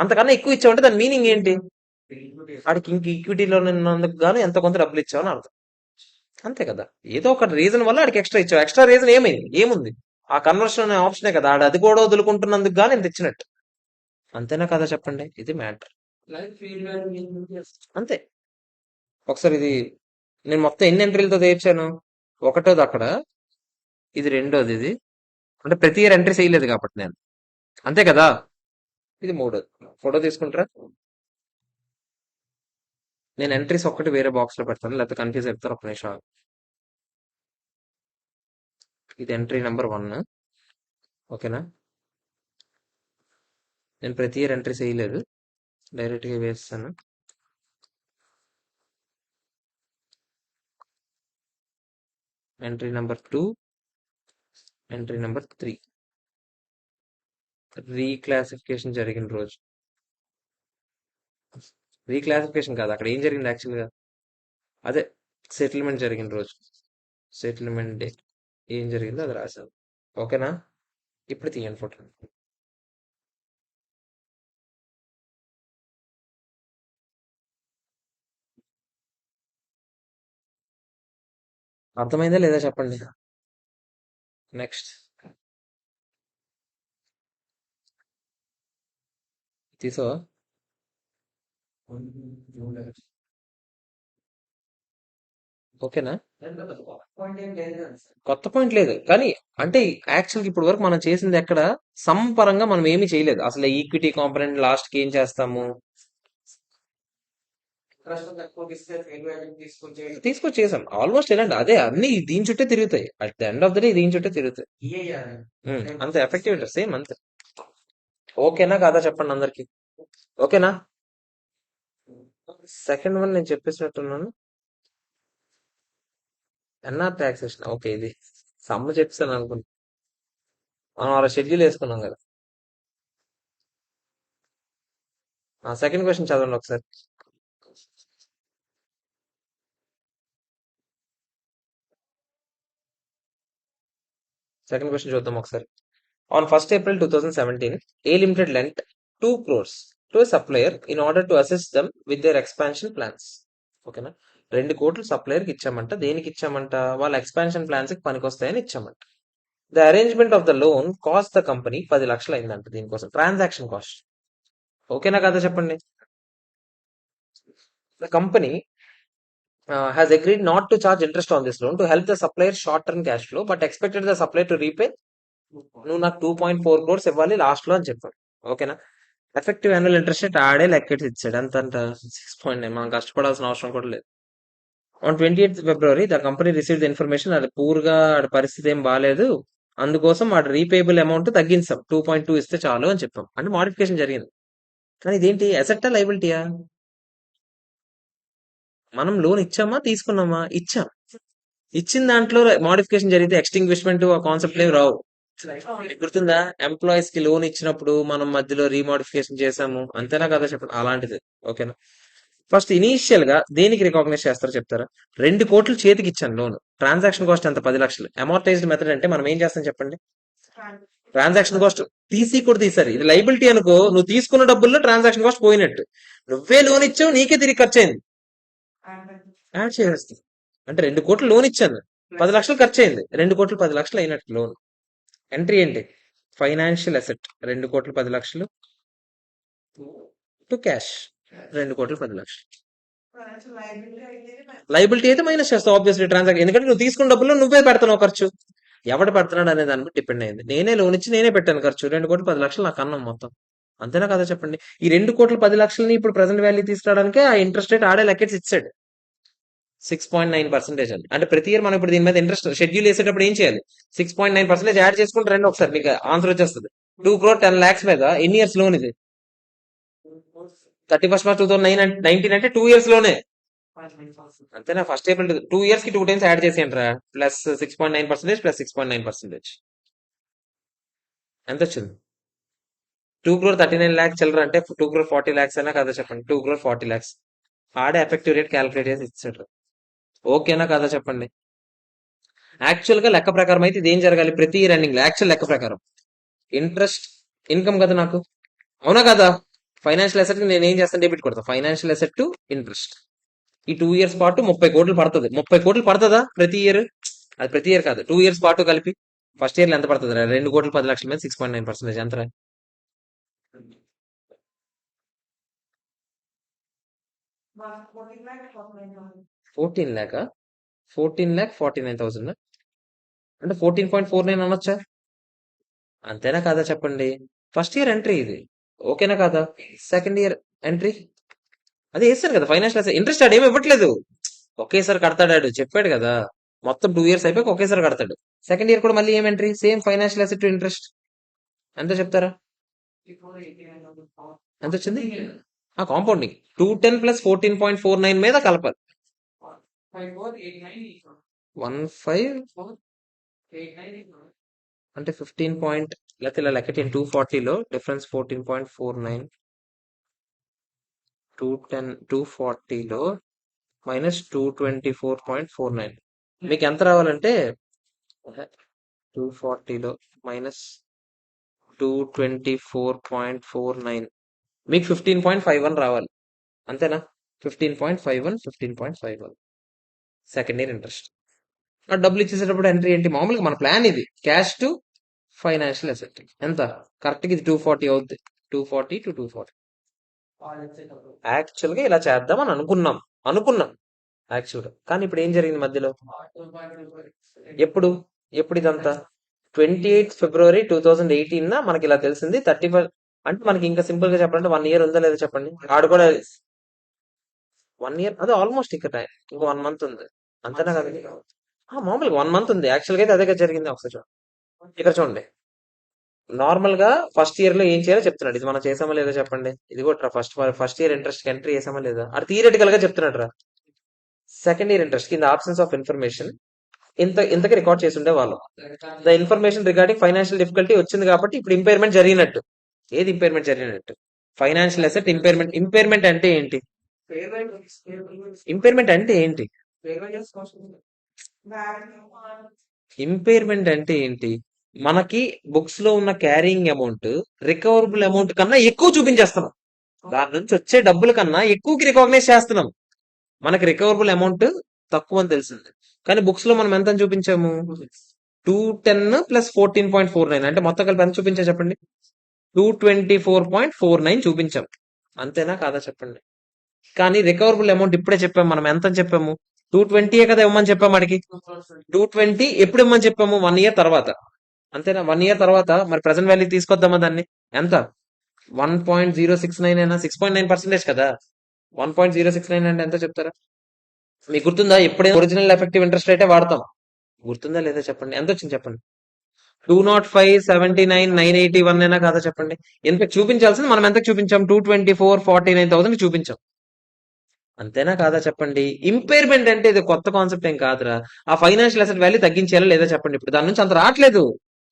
అంతకన్నా ఎక్కువ ఇచ్చామంటే దాని మీనింగ్ ఏంటి, ఆడికి ఇంక ఈక్విటీలో ఉన్నందుకు గాను ఎంత కొంత డబ్బులు ఇచ్చామని అర్థం. అంతే కదా, ఏదో ఒక రీజన్ వల్ల ఆడికి ఎక్స్ట్రా ఇచ్చావు. ఎక్స్ట్రా రీజన్ ఏమైంది, ఏముంది, ఆ కన్వర్షన్ అనే ఆప్షనే కదా, ఆడు అది కూడా వదులుకుంటున్నందుకు గానీ ఇంత ఇచ్చినట్టు. అంతేనా కదా చెప్పండి, ఇది మ్యాటర్. అంతే. ఒకసారి ఇది నేను మొత్తం ఎన్ని ఎంట్రీలతో తెచ్చాను, ఒకటోది అక్కడ, ఇది రెండోది, ఇది అంటే ప్రతి ఇయర్ ఎంట్రీ చేయలేదు కాబట్టి నేను, అంతే కదా. ఇది మూడోది, ఫోటో తీసుకుంటారా. నేను ఎంట్రీస్ ఒక్కటి వేరే బాక్స్ లో పెడతాను, లేకపోతే కన్ఫ్యూజ్ అయిపోతారు, ఒక నిమిషం. ఇది ఎంట్రీ నెంబర్ 1. ఓకేనా. నేను ప్రతి ఇయర్ ఎంట్రీ చేయలేదు, డైరెక్ట్ గా వేస్తాను. Entry number 2, entry number 3, reclassification జరిగిన రోజు. రీక్లాసిఫికేషన్ కాదు, అక్కడ ఏం జరిగింది యాక్చువల్ గా, అదే సెటిల్మెంట్ జరిగిన రోజు, సెటిల్మెంట్ డే ఏం జరిగిందో అది రాశాను. ఓకేనా. ఇప్పుడు తీయండి ఫోటో. అర్థమైందా లేదా చెప్పండి. నెక్స్ట్ తీసో. ఓకేనా. కొత్త పాయింట్ లేదు కానీ, అంటే యాక్చువల్గా ఇప్పుడు వరకు మనం చేసింది ఎక్కడ, సమ్ పరంగా మనం ఏమీ చేయలేదు అసలు. ఈక్విటీ కాంపోనెంట్ లాస్ట్ కి ఏం చేస్తాము, తీసుకొచ్చేసాం ఆల్మోస్ట్. ఎలాంటి అదే అన్ని దీని చుట్టే తిరుగుతాయి, at the end of the day దీని చుట్టే తిరుగుతాయి. అంతే ఎఫెక్టివ్ సేమ్ అంతే. ఓకేనా కాదా చెప్పండి అందరికి. ఓకేనా. సెకండ్ వన్ నేను చెప్పేసినట్టున్నాను, ఎన్ఆర్ టాక్సేషన్. ఓకే, ఇది సమ్ము చెప్పాను అనుకుంటా, మనం అలా షెడ్యూల్ వేసుకున్నాం కదా. సెకండ్ క్వశ్చన్ చదవండి ఒకసారి. సెకండ్ క్వశ్చన్ చూద్దాం ఒకసారి. On 1st April 2017, A Limited lent 2 crores to a supplier in order to assist them with their expansion plans. ఓకేనా. 2 కోట్లు సప్లయర్ కి ఇచ్చామంట, దేనికి ఇచ్చామంట, వాళ్ళ ఎక్స్పాన్షన్ ప్లాన్స్ కి పనికొస్తాయని ఇచ్చామంట. The arrangement of the loan cost the company 10 లక్షలు అయిందంట, దీనికోసం ట్రాన్సాక్షన్ కాస్ట్. ఓకేనా కదా చెప్పండి. The company has agreed not to charge interest on this loan to help the supplier short term cash flow, but expected the supplier to repay నువ్వు నాకు 2.4 crores ఇవ్వాలి last లో అని చెప్పాడు. ఓకేనా. ఎఫెక్టివ్ యాన్యువల్ ఇంట్రెస్ట్ రేట్ ఆడే లెక్కెట్టి ఇచ్చాడు. ఎంత అంట 6.9. మనం కష్టపడాల్సిన అవసరం కూడా లేదు. On 28th February the company receive the information అది పూర్గా ఆడ పరిస్థితి ఏం బాగాలేదు, అందుకోసం వాడు రీపేబుల్ అమౌంట్ తగ్గించాం, 2.2 ఇస్తే చాలు అని చెప్పాం. అంటే మాడిఫికేషన్ జరిగింది. కానీ ఇదేంటి, అసెట్టా లైబిలిటీయా? మనం లోన్ ఇచ్చామా తీసుకున్నామా? ఇచ్చాం. ఇచ్చిన దాంట్లో మాడిఫికేషన్ జరిగితే ఎక్స్టింగ్విష్మెంట్ ఆ కాన్సెప్ట్ ఏమి రావు. మీకు గుర్తుందా, ఎంప్లాయీస్ కి లోన్ ఇచ్చినప్పుడు మనం మధ్యలో రీమాడిఫికేషన్ చేసాము, అంతేనా కదా చెప్పండి. అలాంటిది. ఓకేనా. ఫస్ట్ ఇనీషియల్ గా దేనికి రికాగ్నైజ్ చేస్తారో చెప్తారా? 2 కోట్లు చేతికి ఇచ్చాను లోన్, ట్రాన్సాక్షన్ కాస్ట్ ఎంత 10 లక్షలు. అమార్టైజ్డ్ మెథడ్ అంటే మనం ఏం చేస్తాం చెప్పండి? ట్రాన్సాక్షన్ కాస్ట్ తీసి కూడా తీసారు. ఇది లైబిలిటీ అనుకో, నువ్వు తీసుకున్న డబ్బుల్లో ట్రాన్సాక్షన్ కాస్ట్ పోయినట్టు. నువ్వే లోన్ ఇచ్చావు, నీకే తిరిగి ఖర్చు అయింది, యాడ్ చేసేస్తాం. అంటే 2 కోట్లు లోన్ ఇచ్చాను, 10 లక్షలు ఖర్చు అయింది, 2 కోట్లు 10 లక్షలు అయినట్టు లోన్. ఎంట్రీ ఏంటి? ఫైనాన్షియల్ అసెట్ 2 కోట్లు 10 లక్షలు టు క్యాష్ 2 కోట్లు 10 లక్షలు. లైబిలిటీ అయితే మైనస్ చేస్తావు ఆబ్వియస్లీ ట్రాన్సాక్షన్, ఎందుకంటే నువ్వు తీసుకున్న డబ్బుల్లో నువ్వే పెడుతున్నావు ఖర్చు. ఎవడు పెడుతున్నాడు అనే దాని మీద డిపెండ్ అయింది. నేనే లోన్ ఇచ్చి నేనే పెట్టాను ఖర్చు, 2 కోట్లు 10 లక్షలు నాకు అన్నం మొత్తం. అంతేనా కదా చెప్పండి. ఈ 2 కోట్లు 10 లక్షలని ఇప్పుడు ప్రజెంట్ వాల్యూ తీసుకురావడానికి ఆ ఇంట్రెస్ట్ రేట్ ఆడే లెక్కెట్స్ ఇచ్చాడు 6.9% అని. అంటే ప్రతి ఇయర్ మనం ఇప్పుడు దీని మీద ఇంట్రెస్ట్ షెడ్యూల్ వేసేటప్పుడు ఏం చేయాలి? 6.9% యాడ్ చేసుకుంటే రండి ఒకసారి, మీకు ఆన్సర్ వచ్చేస్తుంది. 2 crore 10 lakhs మీద ఎన్ని ఇయర్స్ లోన్ ఇది? 31st March 2019 అంటే 2 years లోనే. అంతేనా? ఫస్ట్ ఏప్రిల్ 2 years కి 2 times యాడ్ చేసి అంటారా, ప్లస్ 6.9% ప్లస్ 6.9%. ఎంత వచ్చింది? 2 crore 39 lakhs చిల్లర అంటే 2 crore 40 lakhs అయినా కదా చెప్పండి. 2 crore 40 lakhs ఆడే ఎఫెక్టివ్ రేట్ క్యాలిక్యులేట్ చేసి ఇచ్చాడు. ఓకేనా కదా చెప్పండి. యాక్చువల్ గా లెక్క ప్రకారం అయితే ఇది ఏం జరగాలి? ప్రతి రన్నింగ్ లో యాక్చువల్ లెక్క ప్రకారం ఇంట్రెస్ట్ ఇన్కమ్ కదా నాకు, అవునా కదా? ఫైనాన్షియల్ అసెట్ నేను ఏం చేస్తాను, డెబిట్ కొడతా. Financial asset to interest. ఈ 2 years పాటు 30 కోట్లు పడుతుంది. 30 కోట్లు పడుతుందా ప్రతి ఇయర్? అది ప్రతి ఇయర్ కాదు, 2 years పాటు కలిపి. ఫస్ట్ ఇయర్ లో ఎంత పడుతుంది? 2 కోట్లు 10 లక్షల మీద 6.9% ఎంత? 14 lakh 14,49,000 అంటే 14.49 అనొచ్చా? అంతేనా కాదా చెప్పండి. ఫస్ట్ ఇయర్ ఎంట్రీ ఇది, ఓకేనా కాదా? సెకండ్ ఇయర్ ఎంట్రీ అదే వేస్తారు కదా ఫైనాన్షియల్ ఇంట్రెస్ట్. ఆడు ఏమి ఇవ్వట్లేదు, ఒకేసారి కడతాడు. చెప్పాడు కదా, మొత్తం 2 years అయిపోయి ఒకేసారి కడతాడు. సెకండ్ ఇయర్ కూడా మళ్ళీ ఏం entry? Same financial asset to interest. ఎంత చెప్తారా? ఎంత వచ్చింది? ఆ కాంపౌండింగ్ 210 ప్లస్ 14.49 మీద కలపాలి. 15 అంటే 15 లేకపోతే ఇలా లెక్కటి 240లో డిఫరెన్స్ 14.49, 240లో మైనస్ 224.49. మీకు ఎంత రావాలంటే 240లో మైనస్ 224.49 మీకు 15.51 రావాలి. అంతేనా? 15.51 సెకండ్ ఇయర్ ఇంట్రెస్ట్. ఆ డబ్బులు ఇచ్చేసేటప్పుడు ఎంట్రీ ఏంటి? మామూలుగా మన ప్లాన్ ఇది, క్యాష్ టు ఫైనాన్షియల్ అసెట్. ఎంత కరెక్ట్ ఇది 240 అవుద్ది. 240 to 240. యాక్చువల్ గా ఇలా చేద్దామని అనుకున్నాం యాక్చువల్ గా. కానీ ఇప్పుడు ఏం జరిగింది మధ్యలో? ఎప్పుడు ఎప్పుడు ఇదంతా 28th February 2018 మనకి ఇలా తెలిసింది. 31 అంటే మనకి ఇంకా సింపుల్ గా చెప్పాలంటే 1 year ఉందా లేదా చెప్పండి. ఆడు కూడా 1 year, అదే ఆల్మోస్ట్ ఇక్కడ ఇంకో 1 month ఉంది, అంతేనా కదా? మామూలుగా 1 month ఉంది. యాక్చువల్ గా అయితే అదే కదా జరిగింది. ఒకసారి చూడండి, ఇక్కడ చూడండి. నార్మల్ గా ఫస్ట్ ఇయర్ లో ఏం చేయాలో చెప్తున్నాడు. ఇది మనం చేసామా లేదా చెప్పండి. ఇది కూడా ఫస్ట్ ఇయర్ ఇంట్రెస్ట్ ఎంట్రీ చేసామా లేదా, అది థియరిటికల్ గా చెప్తున్నాడు రా. సెకండ్ ఇయర్ ఇంట్రెస్ట్ కింద ఆబ్సెన్స్ ఆఫ్ ఇన్ఫర్మేషన్ ఇంతకి రికార్డ్ చేసి ఉండే వాళ్ళు. The information regarding financial difficulty వచ్చింది కాబట్టి ఇప్పుడు ఇంపైర్మెంట్ జరిగినట్టు. ఏది ఇంపైర్మెంట్ జరిగినట్టు? Financial asset impairment. ఇంపైర్మెంట్ అంటే ఏంటి? ఇంపైర్మెంట్ అంటే ఏంటి? ఇంపైర్మెంట్ అంటే ఏంటి? మనకి బుక్స్ లో ఉన్న క్యారింగ్ అమౌంట్ రికవరబుల్ అమౌంట్ కన్నా ఎక్కువ చూపించేస్తున్నాం. దాని నుంచి వచ్చే డబ్బుల కన్నా ఎక్కువకి రికగ్నైజ్ చేస్తున్నాం. మనకి రికవరబుల్ అమౌంట్ తక్కువ అని తెలిసింది, కానీ బుక్స్ లో మనం ఎంత అని చూపించాము? 210 ప్లస్ 14.49 అంటే మొత్తం కలిపి ఎంత చూపించా చెప్పండి? 224.49 చూపించాం. అంతేనా కాదా చెప్పండి. కానీ రికవరబుల్ అమౌంట్ ఇప్పుడే చెప్పాము మనం. ఎంత అని చెప్పాము? 220 కదా ఇవ్వమని చెప్పాము అడిగి. 220 ఎప్పుడు ఇవ్వమని చెప్పాము? 1 ఇయర్ తర్వాత. అంతేనా? 1 ఇయర్ తర్వాత మరి ప్రజెంట్ వాల్యూ తీసుకొద్దామా దాన్ని? ఎంత? 1.069 అయినా 6.9% కదా. 1.069 అంటే ఎంత చెప్తారా? మీకు గుర్తుందా? ఎప్పుడైనా ఒరిజినల్ ఎఫెక్టివ్ ఇంట్రెస్ట్ రేటే వాడతాం. గుర్తుందా లేదా చెప్పండి. ఎంత వచ్చింది చెప్పండి. 205,79,981 అయినా కాదా చెప్పండి. ఎంత చూపించాల్సింది మనం ఎంత చూపించాం? 224,49,000 చూపించాం. అంతేనా కాదా చెప్పండి. ఇంపైర్మెంట్ అంటే ఇది కొత్త కాన్సెప్ట్ ఏం కాదురా. ఆ ఫైనాన్షియల్ అసెట్ వాల్యూ తగ్గించేయాలా లేదా చెప్పండి. ఇప్పుడు దాని నుంచి అంత రావట్లేదు.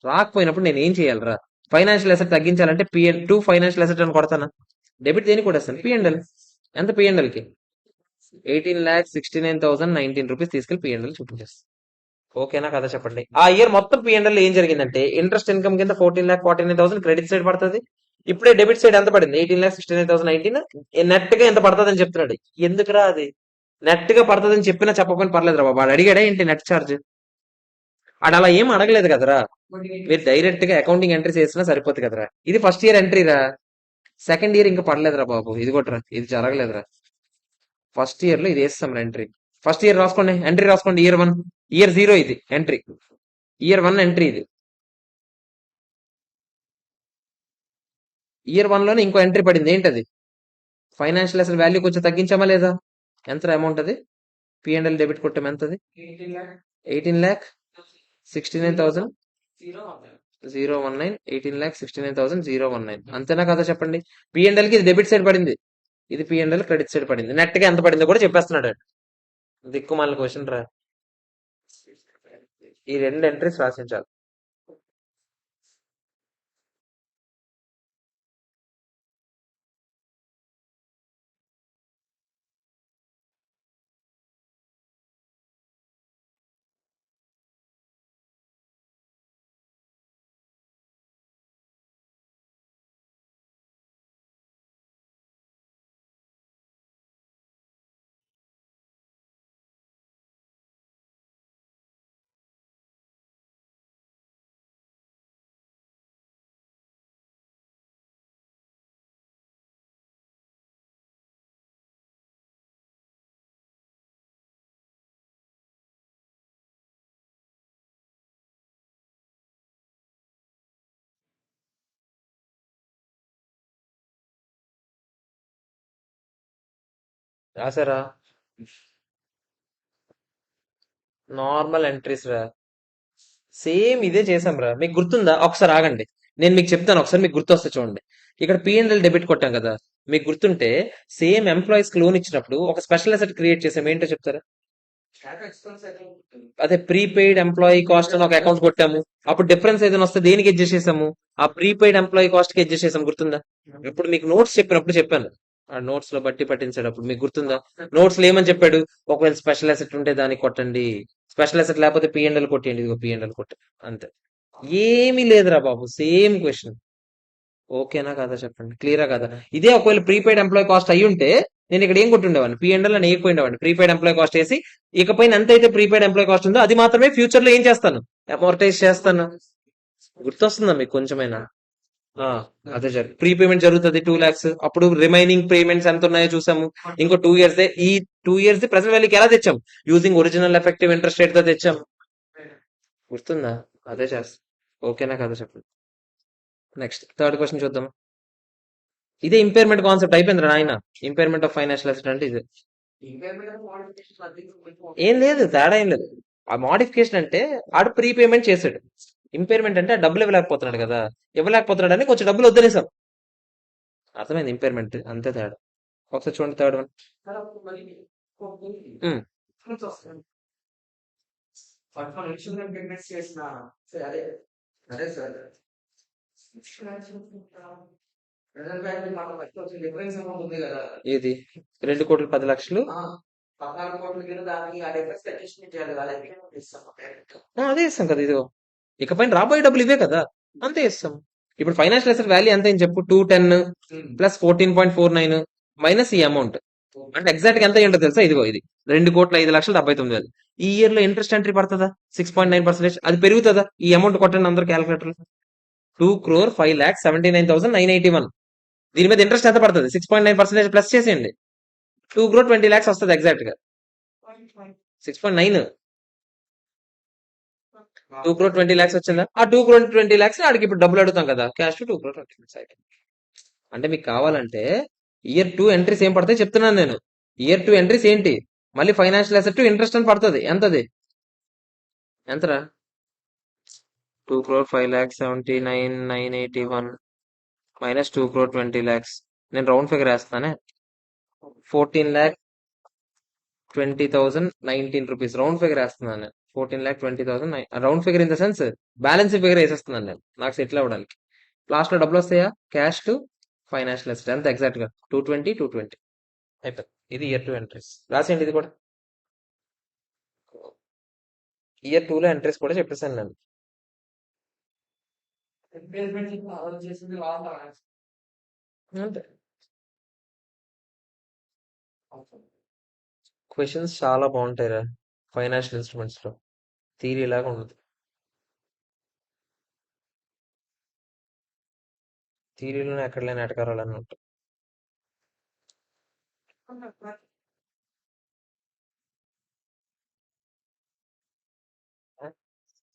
రాకపోయినప్పుడు నేను ఏం చేయాలరా? ఫైనాన్షియల్ అసెట్ తగ్గించాలంటే టూ ఫైనాన్షియల్ అసెట్ అని కొడతానా? డెబిట్ దేనికి కొడేస్తాను? పిఎండ్ఎల్. ఎంత పిఎండ్ఎల్ కి? 18,69,019 రూపీస్ తీసుకెళ్లి పిఎండ్ఎల్ చూపించేస్తాను. ఓకేనా కదా చెప్పండి. ఆ ఇయర్ మొత్తం పిఎండ్ఎల్ ఏం జరిగిందంటే ఇంట్రెస్ట్ ఇన్కమ్ కింద 14,49,000 క్రెడిట్ సైడ్ పడుతుంది. ఇప్పుడే డెబిట్ సైడ్ ఎంత పడింది? 18,69,019. నెట్ గా ఎంత పడుతుంది అని చెప్తున్నాడు. ఎందుకురా అది? నెట్ గా పడుతుందని చెప్పినా చెప్పకపోయినా పర్లేదురా బాబు. వాడు అడిగాడా ఏంటి నెట్ ఛార్జ్? ఆడు అలా ఏం అడగలేదు కదరా. మీరు డైరెక్ట్ గా అకౌంటింగ్ ఎంట్రీస్ వేసినా సరిపోతుంది కదరా. ఇది ఫస్ట్ ఇయర్ ఎంట్రీరా. సెకండ్ ఇయర్ ఇంకా పడలేదురా బాబు. ఇది కొట్టరా, ఇది జరగలేదురా. ఫస్ట్ ఇయర్ లో ఇది వేస్తాం ఎంట్రీ. ఫస్ట్ ఇయర్ రాసుకోండి, ఎంట్రీ రాసుకోండి. ఇయర్ 1, ఇయర్ 0 ఇది ఎంట్రీ. ఇయర్ 1 ఎంట్రీ ఇది. ఇయర్ 1 లోనే ఇంకో ఎంట్రీ పడింది. ఏంటది? ఫైనాన్షియల్ అసలు వాల్యూ కొంచెం తగ్గించామా లేదా? ఎంత అమౌంట్ అది? పిఎండ్ఎల్ డెబిట్ కొట్టాం. ఎంత అది? 18,69,019. 18,69,019. అంతేనా కదా చెప్పండి. పిఎండ్ఎల్ కి ఇది డెబిట్ సైడ్ పడింది, ఇది పిఎండ్ఎల్ క్రెడిట్ సైడ్ పడింది. నెట్ గా ఎంత పడిందో కూడా చెప్పేస్తున్నాడు. దిక్కుమాల క్వశ్చన్ రా. ఈ రెండు ఎంట్రీస్ రాసించాలి. రాసారా? నార్మల్ ఎంట్రీస్ రా. సేమ్ ఇదే చేసాం రా. మీకు గుర్తుందా? ఒకసారి ఆగండి, నేను మీకు చెప్తాను. ఒకసారి మీకు గుర్తొస్తే చూడండి. ఇక్కడ పిఎన్ఎల్ డెబిట్ కొట్టాం కదా. మీకు గుర్తుంటే సేమ్ ఎంప్లాయీస్ కి లోన్ ఇచ్చినప్పుడు ఒక స్పెషల్ అసెట్ క్రియేట్ చేసాం. ఏంటో చెప్తారా? అదే ప్రీపెయిడ్ ఎంప్లాయీ కాస్ట్ అని ఒక అకౌంట్ కొట్టాము. అప్పుడు డిఫరెన్స్ ఏదైనా వస్తే దేనికి అడ్జస్ట్ చేసాము? ఆ ప్రీపెయిడ్ ఎంప్లాయీ కాస్ట్ కి అడ్జస్ట్ చేసాము. గుర్తుందా? ఇప్పుడు మీకు నోట్స్ చెప్పినప్పుడు చెప్పాను. ఆ నోట్స్ లో బట్టి పట్టించేటప్పుడు మీకు గుర్తుందా? నోట్స్ లో ఏమని చెప్పాడు? ఒకవేళ స్పెషల్ అసెట్ ఉంటే దానికి కొట్టండి, స్పెషల్ అసెట్ లేకపోతే పిఎన్ఎల్ కొట్టండి. ఇదిగో పిఎన్ఎల్ కొట్టండి. అంతే. ఏమీ లేదురా బాబు. Same question. ఓకేనా కదా చెప్పండి. క్లియరా కదా? ఇదే ఒకవేళ ప్రీపెయిడ్ ఎంప్లాయీ కాస్ట్ అయ్యి ఉంటే నేను ఇక్కడ ఏం కొట్టుండేవాడిని? పిఎన్ఎల్ అని వేయకపోయిండేవాడిని. ప్రీపెయిడ్ ఎంప్లాయీ కాస్ట్ వేసి ఇకపైన ఎంత అయితే ప్రీపెయిడ్ ఎంప్లాయీ కాస్ట్ ఉందో అది మాత్రమే ఫ్యూచర్ లో ఏం చేస్తాను? అమోర్టైజ్ చేస్తాను. గుర్తొస్తుందా మీకు కొంచెమైనా? ఆ, అదే ప్రీపేమెంట్ జరుగుతుంది 2 lakhs. అప్పుడు రిమైనింగ్ పేమెంట్స్ ఎంత ఉన్నాయో చూసాము. ఇంకో 2 years ఈ 2 years ప్రెసెంట్ వాల్యూకి ఎలా తెచ్చాం? Using original effective interest rate తో తెచ్చాం. గుర్తుందా? అదే చేస్తాం. ఓకేనా కదా చెప్పండి. నెక్స్ట్ థర్డ్ క్వశ్చన్ చూద్దాం. ఇదే ఇంపైర్మెంట్ కాన్సెప్ట్ అయిపోయింది నాయన. ఇంపైర్మెంట్ ఆఫ్ ఫైనాన్షియల్ అసెట్ అంటే ఇదే. ఏం లేదు, తేడా ఏం లేదు. ఆ మోడిఫికేషన్ అంటే ఆడు ప్రీపేమెంట్ చేశాడు. ఇంపైర్మెంట్ అంటే ఆ డబ్బులు ఇవ్వలేకపోతున్నాడు కదా. ఇవ్వలేకపోతున్నాడు అని కొంచెం డబ్బులు వద్దనేసాం. అర్థమైంది? ఇంపైర్మెంట్ అంతే తేడా. ఒకసారి చూడండి థర్డ్ వన్. ఏది? 2,10,00,000. అదే ఇస్తాం కదా. ఇదిగో ఇకపైన రాబోయే డబ్బులు ఇవే కదా. అంతే ఇస్తాం. ఇప్పుడు ఫైనాన్షియల్ అసెట్ వాల్యూ ఎంత అని చెప్పు? 210 ప్లస్ 14.49 మైనస్ ఈ అమౌంట్ అంటే ఎగ్జాక్ట్ గా ఎంత అయ్యి ఉంటుంది తెలుసా? ఇదిగో ఇది 2,05,79,000. ఈ ఇయర్ లో ఇంట్రెస్ట్ ఎంట్రీ పడుతుందా? 6.9%. అది పెరుగుతుందా? ఈ అమౌంట్ కొట్టండి అందరు క్యాలిక్యులేటర్. 2,05,79,981. దీని మీద ఇంట్రెస్ట్ ఎంత పడుతుంది? 6.9% ప్లస్ చేసేయండి. 2,20,00,000 వస్తుంది ఎగ్జాక్ట్ గా. 6.9, 2,20,00,000 వచ్చిందా? ఆ 2,20,00,000 ఆడికి ఇప్పుడు డబ్బులు అడుగుతాం కదా, క్యాష్ 2,20,00,000 అయిపోయింది. అంటే మీకు కావాలంటే ఇయర్ 2 ఎంట్రీస్ ఏం పడతాయి చెప్తున్నాను నేను. ఇయర్ 2 ఎంట్రీస్ ఏంటి? మళ్ళీ ఫైనాన్షియల్ అసెట్ ఇంట్రెస్ట్ అని పడుతుంది. ఎంతది? ఎంతరా? 2,05,79,981 మైనస్ 2,20,00,000. నేను రౌండ్ ఫిగర్ వేస్తానే. 14,20,019 రూపీస్ రౌండ్ ఫిగర్ వేస్తున్నాను నేను. 14,20,000 round figure in the sense balance figure వేసేస్తున్నాను నేను నాకు సెటిల్ అవ్వడానికి. లాస్ట్ లో డబ్బులు వస్తాయా? క్యాష్ టు ఫైనాన్షియల్ అసెట్ ఎంత ఎగ్జాక్ట్ గా? 220 అయిపోయింది. ఇది ఇయర్ 2 ఎంట్రీస్. రాసేయండి ఇది కూడా. ఇయర్ 2 లో ఎంట్రీస్ కూడా చెప్పేసాను నేను. అంతే. క్వశ్చన్స్ చాలా బాగుంటాయిరా ఫైనాన్షియల్ ఇన్స్ట్రుమెంట్స్ లో. థియరీ లాగా ఉండదు. థియరీలోనే ఎక్కడ లేని ఎటకారాలని ఉంటాయి.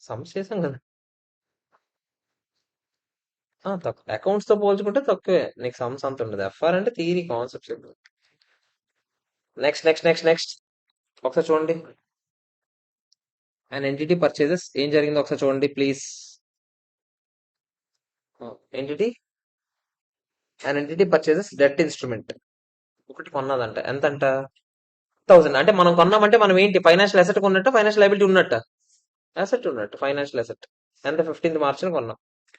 సమ్స్ చేసాం కదా. తక్కువ అకౌంట్స్ తో పోల్చుకుంటే తక్కువే. నీకు సమ్స్ అంత ఉండదు. ఎఫ్ఆర్ అంటే theory concepts. Next next next next ఒకసారి చూడండి. అండ్ ఎంటిటీ పర్చేజెస్ ఏం జరిగిందో ఒకసారి చూడండి please. Entity and entity purchases debt instrument ఒకటి కొన్నదంట. ఎంతంట? 1,000. అంటే మనం కొన్నామంటే మనం ఏంటి? ఫైనాన్షియల్ అసెట్ కొన్నట్టు, ఫైనాన్షియల్ లైబిలిటీ ఉన్నట్ట? అసెట్ ఉన్నట్టు, ఫైనాన్షియల్ అసెట్. ఎంత? 15th March కొన్నాం.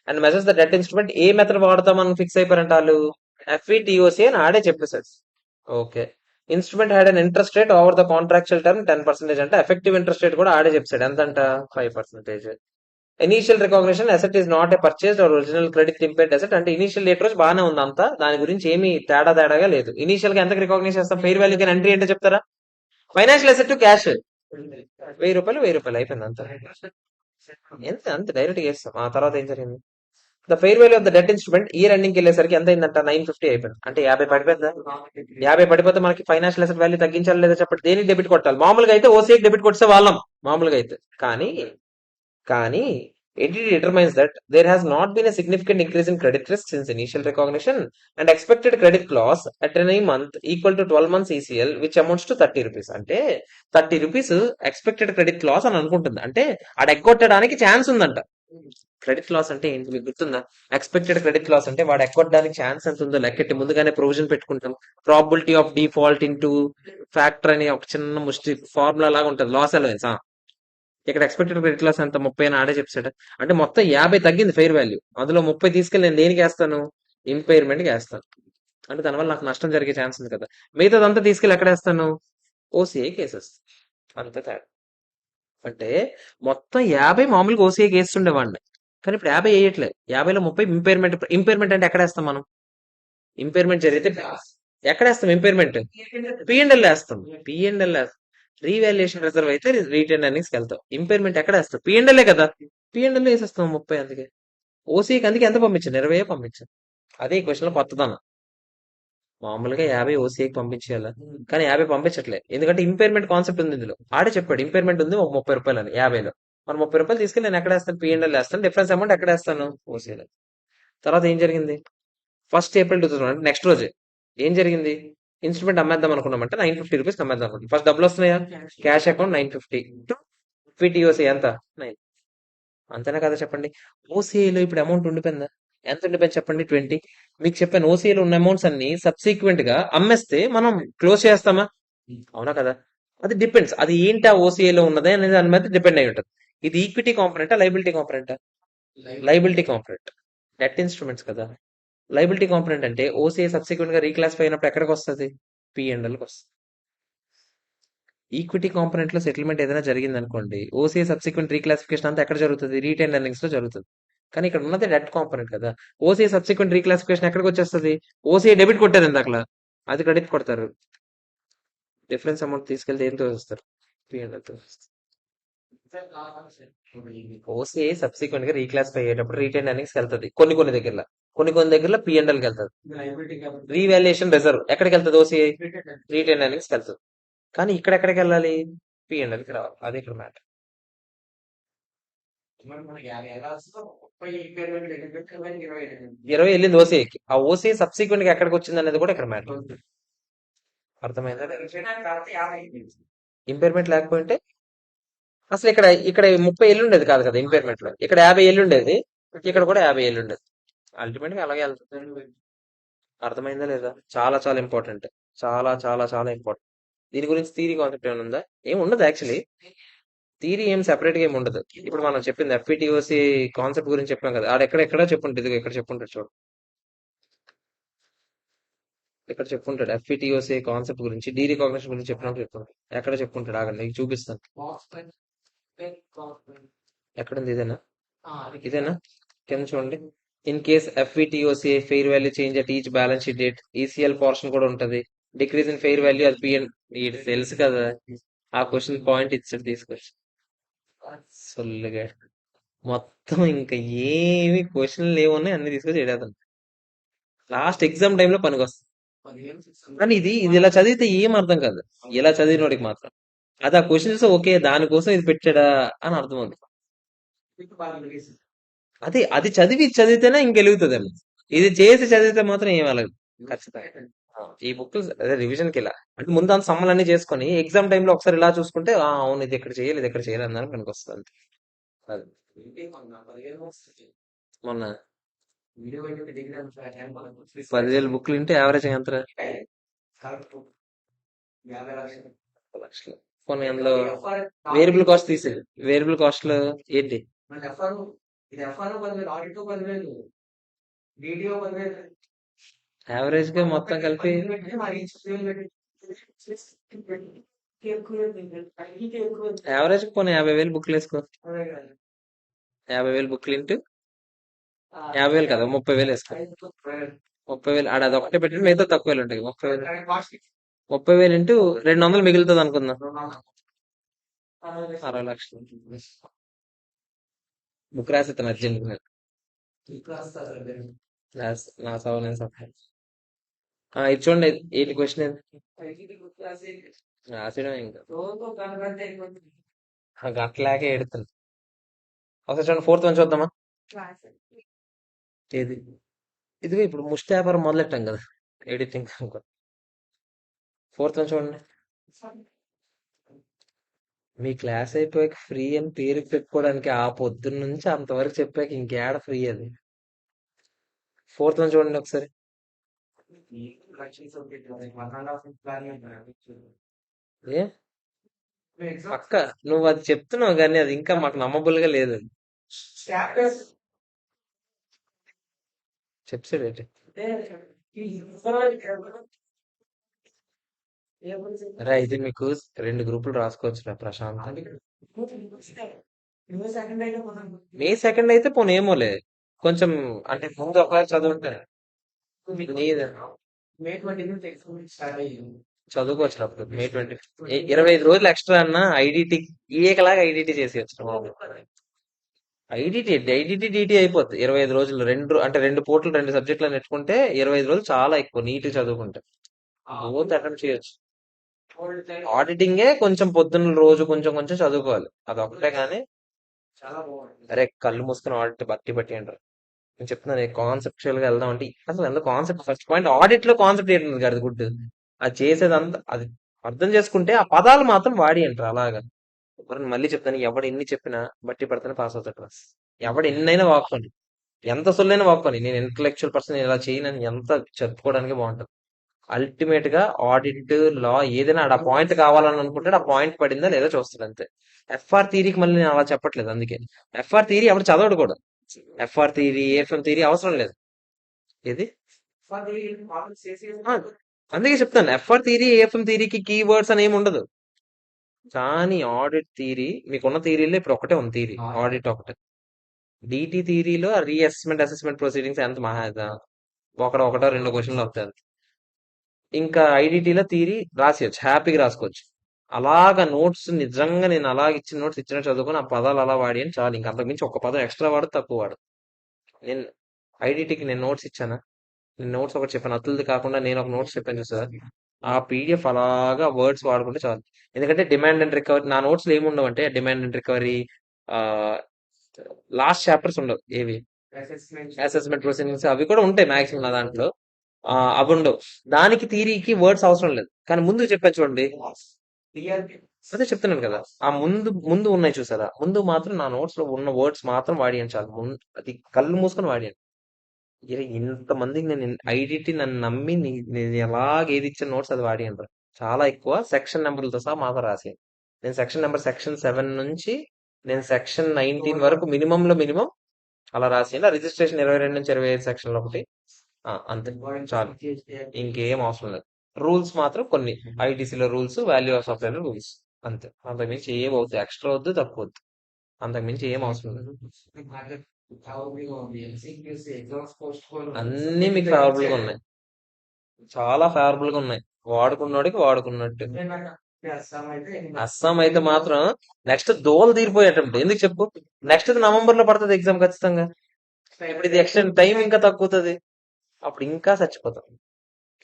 And measures the debt instrument A method వాడతాం మనం ఫిక్స్ అయిపోయారంట వాళ్ళు. ఎఫ్ఈటిఓసి అని ఆడే చెప్పేశాడు. Okay. Instrument had an interest rate over the contractual term 10% అంటే ఎఫెక్టివ్ ఇంట్రెస్ట్ రేట్ కూడా ఆడే చెప్పాడు. ఎంతంట? 5%. Initial recognition asset is not a purchased or original credit impaired asset. అంటే ఇనీషియల్ రేట్ రోజు బాగానే ఉంది అంతా, దాని గురించి ఏమి తేడాగా లేదు. ఇనీషియల్ గా ఎంతకు రికగ్నిషన్ చేస్తాం? ఫెయిర్ వాల్యూ కి ఎంట్రీ ఏంటో చెప్తారా? ఫైనాన్షియల్ అసెట్ క్యాష్ 1,000 అయిపోయింది అంత. ఎంత? అంత డైరెక్ట్ గా వేస్తాం. ఆ తర్వాత ఏం జరిగింది? The fair value of the debt instrument year ending కి వెళ్ళేసరికి ఎంత అయిందంట? 950 అయిపోయింది. అంటే 50 పడిపోద్దా? 50 పడిపోతే మనకి ఫైనాన్షియల్ అసెట్ వాల్యూ తగ్గించాలి లేదా చెప్పండి. దేనికి డెబిట్ కొట్టాలి? మామూలుగా అయితే ఓసీఐకి డెబిట్ కొట్టే వాళ్ళం మామూలుగా అయితే. కానీ కానీ entity determines that there has not been a significant increase in credit risk since initial recognition and expected credit loss at any month equal to 12 months ECL which amounts to 30 rupees. అంటే 30 rupees expected credit loss అని అనుకుంటుంది. అంటే ఆడ ఎగ్గొట్టడానికి chance ఉందంట. Credit loss అంటే ఏంటి మీకు గుర్తుందా? ఎక్స్పెక్టెడ్ క్రెడిట్ లాస్ అంటే వాడు ఎగ్గొట్టడానికి ఛాన్స్ ఎంత ఉందో లెక్కెట్టి ముందుగానే ప్రొవిజన్ పెట్టుకుంటాం. Probability of default into factor అని ఒక చిన్న ముష్టి ఫార్ములా లాగా ఉంటుంది. Loss allowance. ఇక్కడ ఎక్స్పెక్టెడ్ క్రెడిట్ లాస్ ఎంత? 30 అని ఆడే చెప్పాడు. అంటే మొత్తం 50 తగ్గింది ఫెయిర్ వాల్యూ. అందులో 30 తీసుకెళ్ళి నేను దేనికి వేస్తాను? ఇంపైర్మెంట్ కి వేస్తాను. అంటే దానివల్ల నాకు నష్టం జరిగే ఛాన్స్ ఉంది కదా. మిగతాదంతా తీసుకెళ్ళి ఎక్కడ వేస్తాను? OCI cases. అంత తేడా. అంటే మొత్తం 50 మామూలుగా ఓసీఐ వేస్తుండేవాడిని, కానీ ఇప్పుడు 50 వేయట్లేదు. 50లో 30 ఇంపైర్మెంట్. ఇంపైర్మెంట్ అంటే ఎక్కడ వేస్తాం మనం? ఇంపైర్మెంట్ జరిగితే ఎక్కడ వేస్తాం? ఇంపైర్మెంట్ పిఎండ్ఎల్ వేస్తాం. పిఎండ్ఎల్ రీవాల్యుయేషన్ రిజర్వ్ అయితే రీటైన్ ఎర్నింగ్స్ వెళ్తాం. ఇంపైర్మెంట్ ఎక్కడ వేస్తాం? పిఎండ్ఎల్ఏ కదా. పిఎండ్ఎల్ వేసేస్తాం 30. అందుకే ఓసీకి అందుకే ఎంత పంపించాను? 20 పంపించాను. అదే ఈ క్వశ్చన్ లో కొత్తదనం. మామూలుగా 50 ఓసీఐకి పంపించేయాలి, కానీ 50 పంపించట్లే. ఎందుకంటే ఇంపైర్మెంట్ కాన్సెప్ట్ ఉంది ఇందులో. ఆడే చెప్పాడు ఇంపైర్మెంట్ ఉంది ఒక 30 రూపాయలు అని 50లో. మరి 30 రూపాయలు తీసుకెళ్ళి నేను ఎక్కడ వేస్తాను? పిఎండ్ఎల్ వేస్తాను. డిఫరెన్స్ అమౌంట్ ఎక్కడ వేస్తాను? ఓసీలో. తర్వాత ఏం జరిగింది? 1st April 2000 అంటే నెక్స్ట్ రోజే ఏం జరిగింది? ఇన్స్ట్రుమెంట్ అమ్మేద్దాం అనుకున్నామంటే 950 రూపీస్ అమ్మేద్దాం అనుకుంటాం. ఫస్ట్ డబ్బులు వస్తున్నాయా? క్యాష్ అకౌంట్ 950 ఫిటిఓసి ఎంత? 9. అంతేనా కదా చెప్పండి. ఓసీఐలో ఇప్పుడు అమౌంట్ ఉండిపోయిందా? ఎంత ఉండిపోయింది చెప్పండి? 20. మీకు చెప్పాను ఓసీఐలో ఉన్న అమౌంట్స్ అన్ని సబ్సిక్వెంట్ గా అమ్మేస్తే మనం క్లోజ్ చేస్తామా? అవునా కదా. అది డిపెండ్స్. అది ఏంటి ఆ ఓసీఐలో ఉన్నదే అనేది దాని మీద డిపెండ్ అయి ఉంటుంది. ఇది ఈక్విటీ కాంపొనెంటా లైబిలిటీ కాంపొనెంటా? Liability component. డెట్ ఇన్స్ట్రుమెంట్స్ కదా. లైబిలిటీ కాంపొనెంట్ అంటే ఓసీఐ సబ్సిక్వెంట్ గా రీక్లాసిఫై అయినప్పుడు ఎక్కడికి వస్తుంది? పిఎండ్ఎల్కి వస్తుంది. ఈక్విటీ కాంపొనెంట్ లో సెటిల్మెంట్ ఏదైనా జరిగింది అనుకోండి, ఓసీఐ సబ్సిక్వెంట్ రీక్లాసిఫికేషన్ అంతా ఎక్కడ జరుగుతుంది? రీటైన్ ఎర్నింగ్స్ లో జరుగుతుంది. కానీ ఇక్కడ ఉన్నది డెట్ కాంపొనెంట్ కదా. ఓసీఐ సబ్సిక్వెంట్ రీక్లాసిఫికేషన్ ఎక్కడికి వచ్చేస్తుంది? ఓసీఐ డెబిట్ కొట్టారు ఇందాకలా, అది క్రెడిట్ కొడతారు. డిఫరెన్స్ అమౌంట్ తీసుకెళ్తే ఏంతో వస్తారు? పిఎండ్ఎల్ తో వస్తారు. ఓసీఐ సబ్సిక్వెంట్ గా రీక్లాసిఫై అయ్యేటప్పుడు రీటైన్ ఎర్నింగ్స్ వెళ్తుంది కొన్ని దగ్గరలో, కొన్ని దగ్గరలో పిఎండ్ఎల్ కి వెళ్తుంది. రీవాల్యుయేషన్ రిజర్వ్ ఎక్కడికి వెళ్తుంది? ఓసీఐ రీటైన్ ఎర్నింగ్స్ కి వెళ్తుంది. కానీ ఇక్కడ ఎక్కడికి వెళ్ళాలి? పిఎండ్ఎల్ కి రావాలి. అది ఇక్కడ మ్యాటర్. 20 వెళ్ళింది ఓసీఐకి. ఆ ఓసీఐ సబ్సిక్వెంట్ గా ఎక్కడికి వచ్చింది అనేది కూడా ఇక్కడ మ్యాటర్. అర్థమైందా? ఇంపైర్మెంట్ లేకపోతే అసలు ఇక్కడ ఇక్కడ 30 ఏళ్ళు ఉండేది కాదు కదా ఇంపైర్మెంట్ లో. ఇక్కడ 50 ఏళ్ళు ఉండేది, ఇక్కడ కూడా 50 ఏళ్ళు ఉండేది. అల్టిమేట్ గా అలాగే వెళ్తుంది. అర్థమైందా లేదా? చాలా చాలా ఇంపార్టెంట్. చాలా చాలా చాలా ఇంపార్టెంట్. దీని గురించి థీరీ కాన్సెప్ట్ ఏమైనా ఉందా? ఏం ఉండదు యాక్చువల్లీ. థీరీ ఏం సెపరేట్ గా ఏం ఉండదు. ఇప్పుడు మనం చెప్పింది ఎఫ్పిటిఓసి కాన్సెప్ట్ గురించి చెప్పాం కదా, ఆడెక్కడెక్కడ చెప్పుంటుంది. ఇదిగో ఇక్కడ చెప్పుంటాడు చూడు, ఇక్కడ చెప్పుంటాడు. ఎఫ్పిటిఓసి కాన్సెప్ట్ గురించి, డీ రికాగ్నిషన్ గురించి చెప్పినప్పుడు చెప్పుంటాడు. ఎక్కడ చెప్పుంటాడు? ఆగండి నీకు చూపిస్తాను. ఎక్కడుంది? ఇదేనా? ఇదేనా? కింద చూడండి. In case FVTOCI fair value change at each balance sheet date, ECL portion కూడా ఉంటది. డిక్రీజ్ ఇన్ ఫెయిర్ వాల్యూ అది పిఎన్. ఇది తెలుసు కదా, ఆ క్వశ్చన్ పాయింట్ ఇచ్చాడు తీసుకొచ్చి సొల్లుగా. మొత్తం ఇంకా ఏమి క్వశ్చన్లు ఏమున్నాయి అన్ని తీసుకొచ్చి ఏడాది లాస్ట్ ఎగ్జామ్ టైంలో పనికొస్తుంది. కానీ ఇది ఇది ఇలా చదివితే ఏం అర్థం కాదు, ఇలా చదివినోడికి మాత్రం. అది ఆ క్వశ్చన్స్ ఓకే దానికోసం ఇది పెట్టాడా అని అర్థం ఉంది. అదే అది చదివితేనే ఇంకెలుగుతుందేమో. ఇది చేసి చదివితే మాత్రం ఏం వెళ్ళదు ఖచ్చితంగా. ఈ బుక్ అదే రివిజన్ కి ఇలా అంటే ముందు అంత సమ్మలన్నీ చేసుకొని ఎగ్జామ్ టైంలో ఒకసారి ఇలా చూసుకుంటే అవును ఇది ఇక్కడ చేయాలి, ఇది ఇక్కడ చేయాలి అన్నాను మనకు వస్తుంది అంతే. అది మొన్న 10,000 బుక్లు ఉంటే యావరేజ్ ఎంత? 1,00,000. పోనీ అందులో వేరియబుల్ కాస్ట్ తీసి, వేరియబుల్ కాస్ట్ లో ఏంటి యావరేజ్ గా మొత్తం కలిపి? యావరేజ్ పోనీ 50,000 బుక్లు వేసుకో. 50,000 బుక్లు ఇంటూ 50,000 కదా, 30,000 వేసుకో. 30,000 ఆడ అది ఒకటే పెట్టి మిగతా తక్కువ ఉంటాయి. 30,000, 30,000 ఇంటూ 200 మిగులుతుంది అనుకుందాం. 60 లక్షలు. బుక్ రాసేస్తాను అర్జెంట్. నా సవ నేను సఫర్. ఇది చూడండి, ఏంటి క్వశ్చన్ ఏది? రాసేయడం ఇంకా గంటలాగే ఎడుతుంది. ఒకసారి చూడండి, ఫోర్త్ వన్ చూద్దామా? ఏది? ఇదిగో ఇప్పుడు ముష్టి వ్యాపారం మొదలెట్టాం కదా ఎడిటింగ్. ఫోర్త్ వన్ చూడండి. మీ క్లాస్ అయిపోయాక ఫ్రీ అని పేరు పెట్టుకోవడానికి ఆ పొద్దున్న నుంచి అంతవరకు చెప్పాక ఇంకేడ ఫ్రీ అది. ఫోర్త్ వన్ చూడండి ఒకసారి. ఏ పక్క నువ్వు అది చెప్తున్నావు కానీ అది ఇంకా మాకు నమ్మబుల్ గా లేదు. అది చెప్తాడు ఏంటి? రా ఇది మీకు 2 గ్రూపులు రాసుకోవచ్చురా ప్రశాంత్. మే సెకండ్ అయితే పోనీ ఏమోలే, కొంచెం అంటే ముందు ఒకవేళ చదువుంటే నీది చదువుకోవచ్చు అప్పుడు. మే 20, 25 రోజులు ఎక్స్ట్రా అన్న ఐడిటి ఏకలాగా ఐడిటి చేసి వచ్చిన ఐడిటి డిటి అయిపోద్ది 25 రోజులు. అంటే 2 పూటలు 2 సబ్జెక్టులు నెట్టుకుంటే 25 రోజులు చాలా ఎక్కువ నీట్ చదువుకుంటే. బోత్ అటెంప్ట్ చేయొచ్చు. ఆడిటింగే కొంచెం పొద్దున్న రోజు కొంచెం కొంచెం చదువుకోవాలి, అదొకటే. కానీ అరే కళ్ళు మూసుకుని ఆడిట్ బట్టి బట్టి అంటారు. నేను చెప్తున్నాను కాన్సెప్చువల్ గా వెళ్దాం అంటే అసలు ఎంత కాన్సెప్ట్. ఫస్ట్ పాయింట్ ఆడిట్ లో కాన్సెప్ట్ ఏంటంది కాదు గుడ్, అది చేసేదంతా అది అర్థం చేసుకుంటే ఆ పదాలు మాత్రం వాడి అంటారు అలాగా. ఎవరిని మళ్ళీ చెప్తాను, ఎవడు ఎన్ని చెప్పినా బట్టి పడితేనే పాస్ అవుతాడు క్లాస్. ఎవడు ఎన్నైనా వాక్కోండి, ఎంత సొల్లైనా వాక్కోండి, నేను ఇంటలెక్చువల్ పర్సన్ ఇలా చేయనని ఎంత చెప్పుకోవడానికి బాగుంటది. అల్టిమేట్ గా ఆడిట్ లా ఏదైనా ఆ పాయింట్ కావాలని అనుకుంటే ఆ పాయింట్ పడిందా లేదా చూస్తాడు అంతే. ఎఫ్ఆర్ థీరీకి మళ్ళీ నేను అలా చెప్పట్లేదు. అందుకే ఎఫ్ఆర్ థీరీ ఎవరు చదవడు కూడా. ఎఫ్ఆర్ థీరీ ఏఎఫ్ఎం థీరీ అవసరం లేదు. ఏది ఆ, అందుకే చెప్తాను ఎఫ్ఆర్ థీరీ ఏఎఫ్ఎం థీరీకి కీవర్డ్స్ అని ఏమి ఉండదు. కానీ ఆడిట్ థీరీ మీకున్న థీరీలో ఇప్పుడు ఒకటే ఉంది థీరీ, ఆడిట్ ఒకటే. డిటి థీరీలో రీఅసెస్మెంట్ అసెస్మెంట్ ప్రొసీడింగ్స్ ఎంత మహా ఒకటో 2 క్వశ్చన్లు వస్తాయి. ఇంకా ఐడిటీలో థీరీ రాసేయచ్చు, హ్యాపీగా రాసుకోవచ్చు. అలాగా నోట్స్ నిజంగా నేను అలాగ ఇచ్చిన నోట్స్ ఇచ్చినట్టు చదువుకొని ఆ పదాలు అలా వాడి అని చాలు. ఇంకా అంతకు మించి ఒక పదం ఎక్స్ట్రా వాడు తక్కువ వాడు. నేను ఐడీటీకి నేను నోట్స్ ఇచ్చానా? నేను నోట్స్ ఒకటి చెప్పాను. అతులది కాకుండా నేను ఒక నోట్స్ చెప్పాను చూసారా? ఆ పీడిఎఫ్ అలాగా వర్డ్స్ వాడుకుంటే చాలు. ఎందుకంటే డిమాండ్ అండ్ రికవరీ నా నోట్స్ లో ఏముండవు అంటే డిమాండ్ అండ్ రికవరీ, ఆ లాస్ట్ చాప్టర్స్ ఉండవు ఏవి, అసెస్మెంట్ ప్రొసీడింగ్స్ అవి కూడా ఉంటాయి మాక్సిమం నా దాంట్లో. అవి ఉండవు. దానికి థీరీకి వర్డ్స్ అవసరం లేదు. కానీ ముందు చెప్పాను చూడండి, అదే చెప్తున్నాను కదా. ఆ ముందు ముందు ఉన్నాయి చూసారా, ముందు మాత్రం నా నోట్స్ లో ఉన్న వర్డ్స్ మాత్రం వాడియాను చాలు. అది కళ్ళు మూసుకొని వాడియాను. ఇంతమందికి నేను ఐడిటి నన్ను నమ్మి నేను ఎలాగ ఏది ఇచ్చిన నోట్స్ అది వాడియాను. చాలా ఎక్కువ సెక్షన్ నెంబర్లతో సహా మాత్రం రాసాను. నేను సెక్షన్ 7 నుంచి నేను సెక్షన్ 19 వరకు మినిమం లో మినిమం అలా రాసాను. రిజిస్ట్రేషన్ 22 నుంచి 25 సెక్షన్లు ఒకటి. అంతే, చాలు. ఇంకేం అవసరం లేదు. రూల్స్ మాత్రం కొన్ని, ఐటీసీలో rules, value of supply rules, అంతే. అంతకు మించి ఏం అవుతుంది, ఎక్స్ట్రా వద్దు, తక్కువ వద్దు. అంతకు మించి ఏం అవసరం లేదు. అన్ని మీకు ఫేవరబుల్ గా ఉన్నాయి, చాలా ఫేవరబుల్ గా ఉన్నాయి. వాడుకున్నోడికి వాడుకున్నట్టు. అస్సాం అయితే మాత్రం నెక్స్ట్ దోలు తీరిపోయే attempt. ఎందుకు చెప్పు? నెక్స్ట్ నవంబర్ లో పడుతుంది ఎగ్జామ్ ఖచ్చితంగా. ఇప్పుడు ఇది ఎక్స్టెండ్ టైం ఇంకా తగ్గుతుంది, అప్పుడు ఇంకా చచ్చిపోతాం.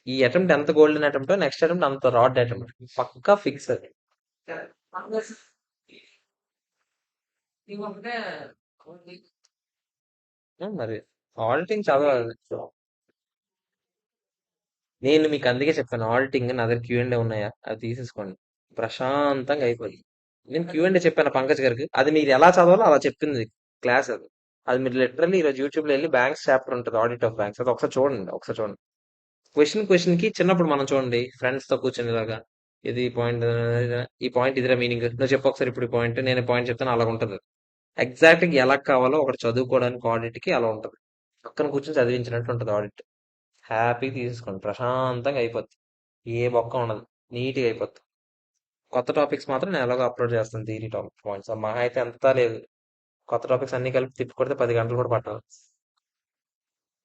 ఈ అటెంప్ట్ ఎంత గోల్డెన్ అటెంప్ట్, నెక్స్ట్ అటెంప్ట్ అంత రాడ్ అటెంప్ట్, పక్కా ఫిక్స్ అది. మరి ఆడిటింగ్ చదవాలి. నేను మీకు అందుకే చెప్పాను, ఆడిటింగ్ నా దగ్గర క్యూఎండే ఉన్నాయా, అది తీసేసుకోండి, ప్రశాంతంగా అయిపోయింది. నేను క్యూఎండే చెప్పాను పంకజ్ గారికి, అది మీరు ఎలా చదవాలో అలా చెప్పింది క్లాస్ అది. అది మీరు లిటరల్లీ ఈరోజు యూట్యూబ్ లో వెళ్ళి బ్యాంక్స్ చాప్టర్ ఉంటుంది, ఆడిట్ ఆఫ్ బ్యాంక్స్, అది ఒకసారి చూడండి. క్వశ్చన్ కి చిన్నప్పుడు మనం చూడండి ఫ్రెండ్స్ తో కూర్చొని ఇలాగా, ఇది పాయింట్, ఈ పాయింట్ ఇదిరా మీనింగ్, నువ్వు చెప్పు ఒకసారి ఇప్పుడు పాయింట్, నేను పాయింట్ చెప్తాను, అలా ఉంటుంది. ఎగ్జాక్ట్ గా ఎలా కావాలో ఒకటి చదువుకోవడానికి ఆడిట్ కి అలా ఉంటుంది. పక్కన కూర్చొని చదివించినట్టు ఉంటుంది ఆడిట్. హ్యాపీ తీసుకోండి, ప్రశాంతంగా అయిపోద్ది. ఏ బొక్క ఉండదు, నీట్ గా అయిపోద్ది. కొత్త టాపిక్స్ మాత్రం నేను ఎలాగో అప్లోడ్ చేస్తాను, థియరీ టాపిక్ పాయింట్స్ మహా అయితే అంతా లేదు. కొత్త టాపిక్స్ అన్ని కలిపి తిప్పి కొడితే 10 గంటలు కూడా పట్టదు.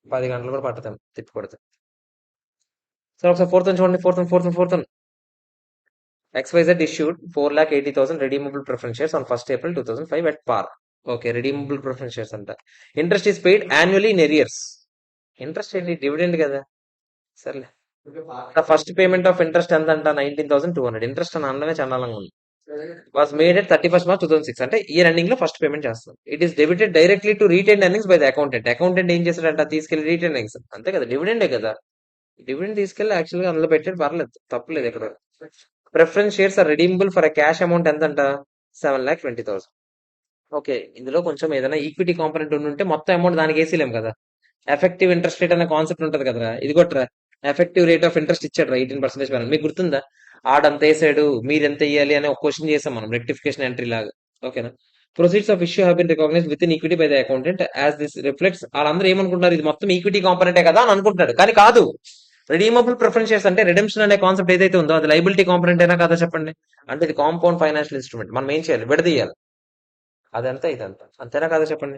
10 గంటలు కూడా పట్టదు తిప్పి కొడితే. సరే ఒకసారి ఫోర్త్ చూడండి, fourth XYZ issued 4,80,000 redeemable preference shares on 1st April 2005 at par. Okay, redeemable preference shares అంట. Interest is paid annually in arrears. Interest ఏంటి, డివిడెండ్ కదా. సర్లే. ఫస్ట్ పేమెంట్ ఆఫ్ ఇంట్రెస్ట్ ఎంత అంట, 19,200. ఇంట్రెస్ట్ అని అనడమే చండాలంగా ఉంది. Was made at 31st March 2006, అంటే ఇయర్ ఎండింగ్ లో ఫస్ట్ పేమెంట్ చేస్తాం. It is debited directly to retain earnings by the accountant. Accountant ఏం చేశాడంట, తీసుకెళ్లి రీటైన్ ఎర్నింగ్స్, అంతే కదా, డివిడెండే కదా. డివిడెండ్ తీసుకెళ్లి యాక్చువల్ గా అందులో పెట్టాడు, పర్లేదు, తప్పలేదు ఇక్కడ. Preference shares are redeemable for cash amount ఎంతంట, 7,20,000. ఓకే, ఇందులో కొంచెం ఏదైనా ఈక్విటీ కాంపొనెంట్ ఉంటే మొత్తం అమౌంట్ దానికి వేసేలేం కదా. ఎఫెక్టివ్ ఇంట్రెస్ట్ రేట్ అనే కాన్సెప్ట్ ఉంటది కదరా, ఇది కొట్రా. ఎఫెక్టివ్ రేట్ ఆఫ్ ఇంట్రెస్ట్ ఇచ్చాడు 18% పైన, మీకు గుర్తుందా? ఆడంత వేసాడు, మీరు ఎంత వేయాలి అని ఒక క్వశ్చన్ చేసాం మనం, రెక్టిఫికేషన్ ఎంట్రీ లాగా. ఓకేనా? Proceeds of issue have been recognise with in equity by the accountant as this reflects. వాళ్ళందరూ ఏమనుకుంటారు, ఇది మొత్తం ఈక్విటీ కాంపొనెంటే కదా అని అనుకుంటాడు, కానీ కాదు. రిడీమబుల్ ప్రిఫరెన్స్ షేర్స్ అంటే రిడెంప్షన్ అనే కాన్సెప్ట్ ఏదైతే ఉందో అది లైబిలిటీ కాంపొనెంట్ అయినా కదా చెప్పండి. అంటే ఇది కాంపౌండ్ ఫైనాన్షియల్ ఇన్స్ట్రుమెంట్, మనం ఏం చేయాలి, విడదీయాలి. అదంతా ఇదంతా అంతేనా కదా చెప్పండి.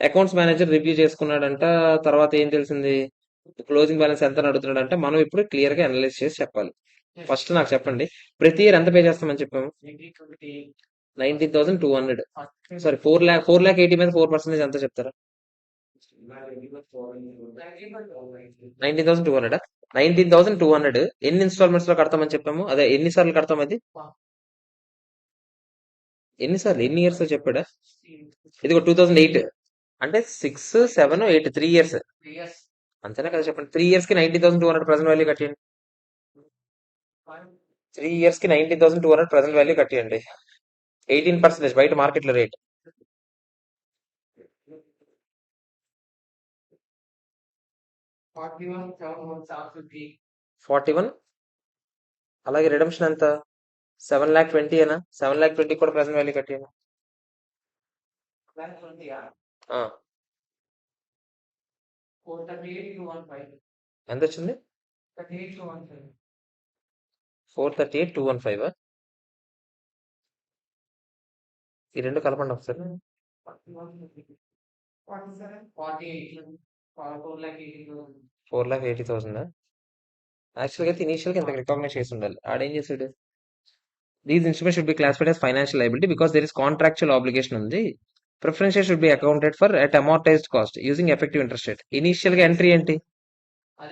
అకౌంట్స్ మేనేజర్ రివ్యూ చేసుకున్నాడంట, తర్వాత ఏం తెలిసింది, క్లోజింగ్ బ్యాలెన్స్ ఎంత అని అడుగుతున్నాడంటే మనం ఇప్పుడు క్లియర్ గా అనలైజ్ చేసి చెప్పాలి. ఫస్ట్ నాకు చెప్పండి, ప్రతి ఇయర్ ఎంత పే చేస్తామని చెప్పాము, 19,200. సారీ, 4,80,000 మీద 4% ఎంత చెప్తారా, 19,200. 19,200 ఎన్ని ఇన్స్టాల్మెంట్స్ లో కడతామని చెప్పాము, అదే ఎన్నిసార్లు కడతాం అది, ఎన్నిసార్లు, ఎన్ని ఇయర్స్ చెప్పాడా. ఇది 2008, అంటే 6, 7, 8, 3 ఇయర్స్. అంతేనా కదా చెప్పండి. 3 ఇయర్స్ కి 19,200 ప్రజెంట్ వాల్యూ కట్టేయండి. 3 ఇయర్స్ కి 19,200 ప్రజెంట్ వాల్యూ కట్టేయండి. 18% బయట మార్కెట్ లో రేట్. 41. అలాగే రిడమ్షన్ ఎంత, 7,20,000 ఏనా, 7,20,000 కూడా ప్రజెంట్ వాల్యూ కట్టేయండి. ఆ, ఎంత వచ్చింది, 438,215. ఈ రెండు కలపండి ఒకసారి. 4,80,000. యాక్చువల్గా అయితే ఇనీషియల్ గా ఇంత రికగ్నైజ్ చేసి ఉండాలి, ఆడేం చేసాడు, these instrument should be classified as financial liability because there is contractual obligation ఉంది. Preference share should be accounted for at amortised cost using effective interest rate. Initial గా ఎంట్రీ ఏంటి? ఆ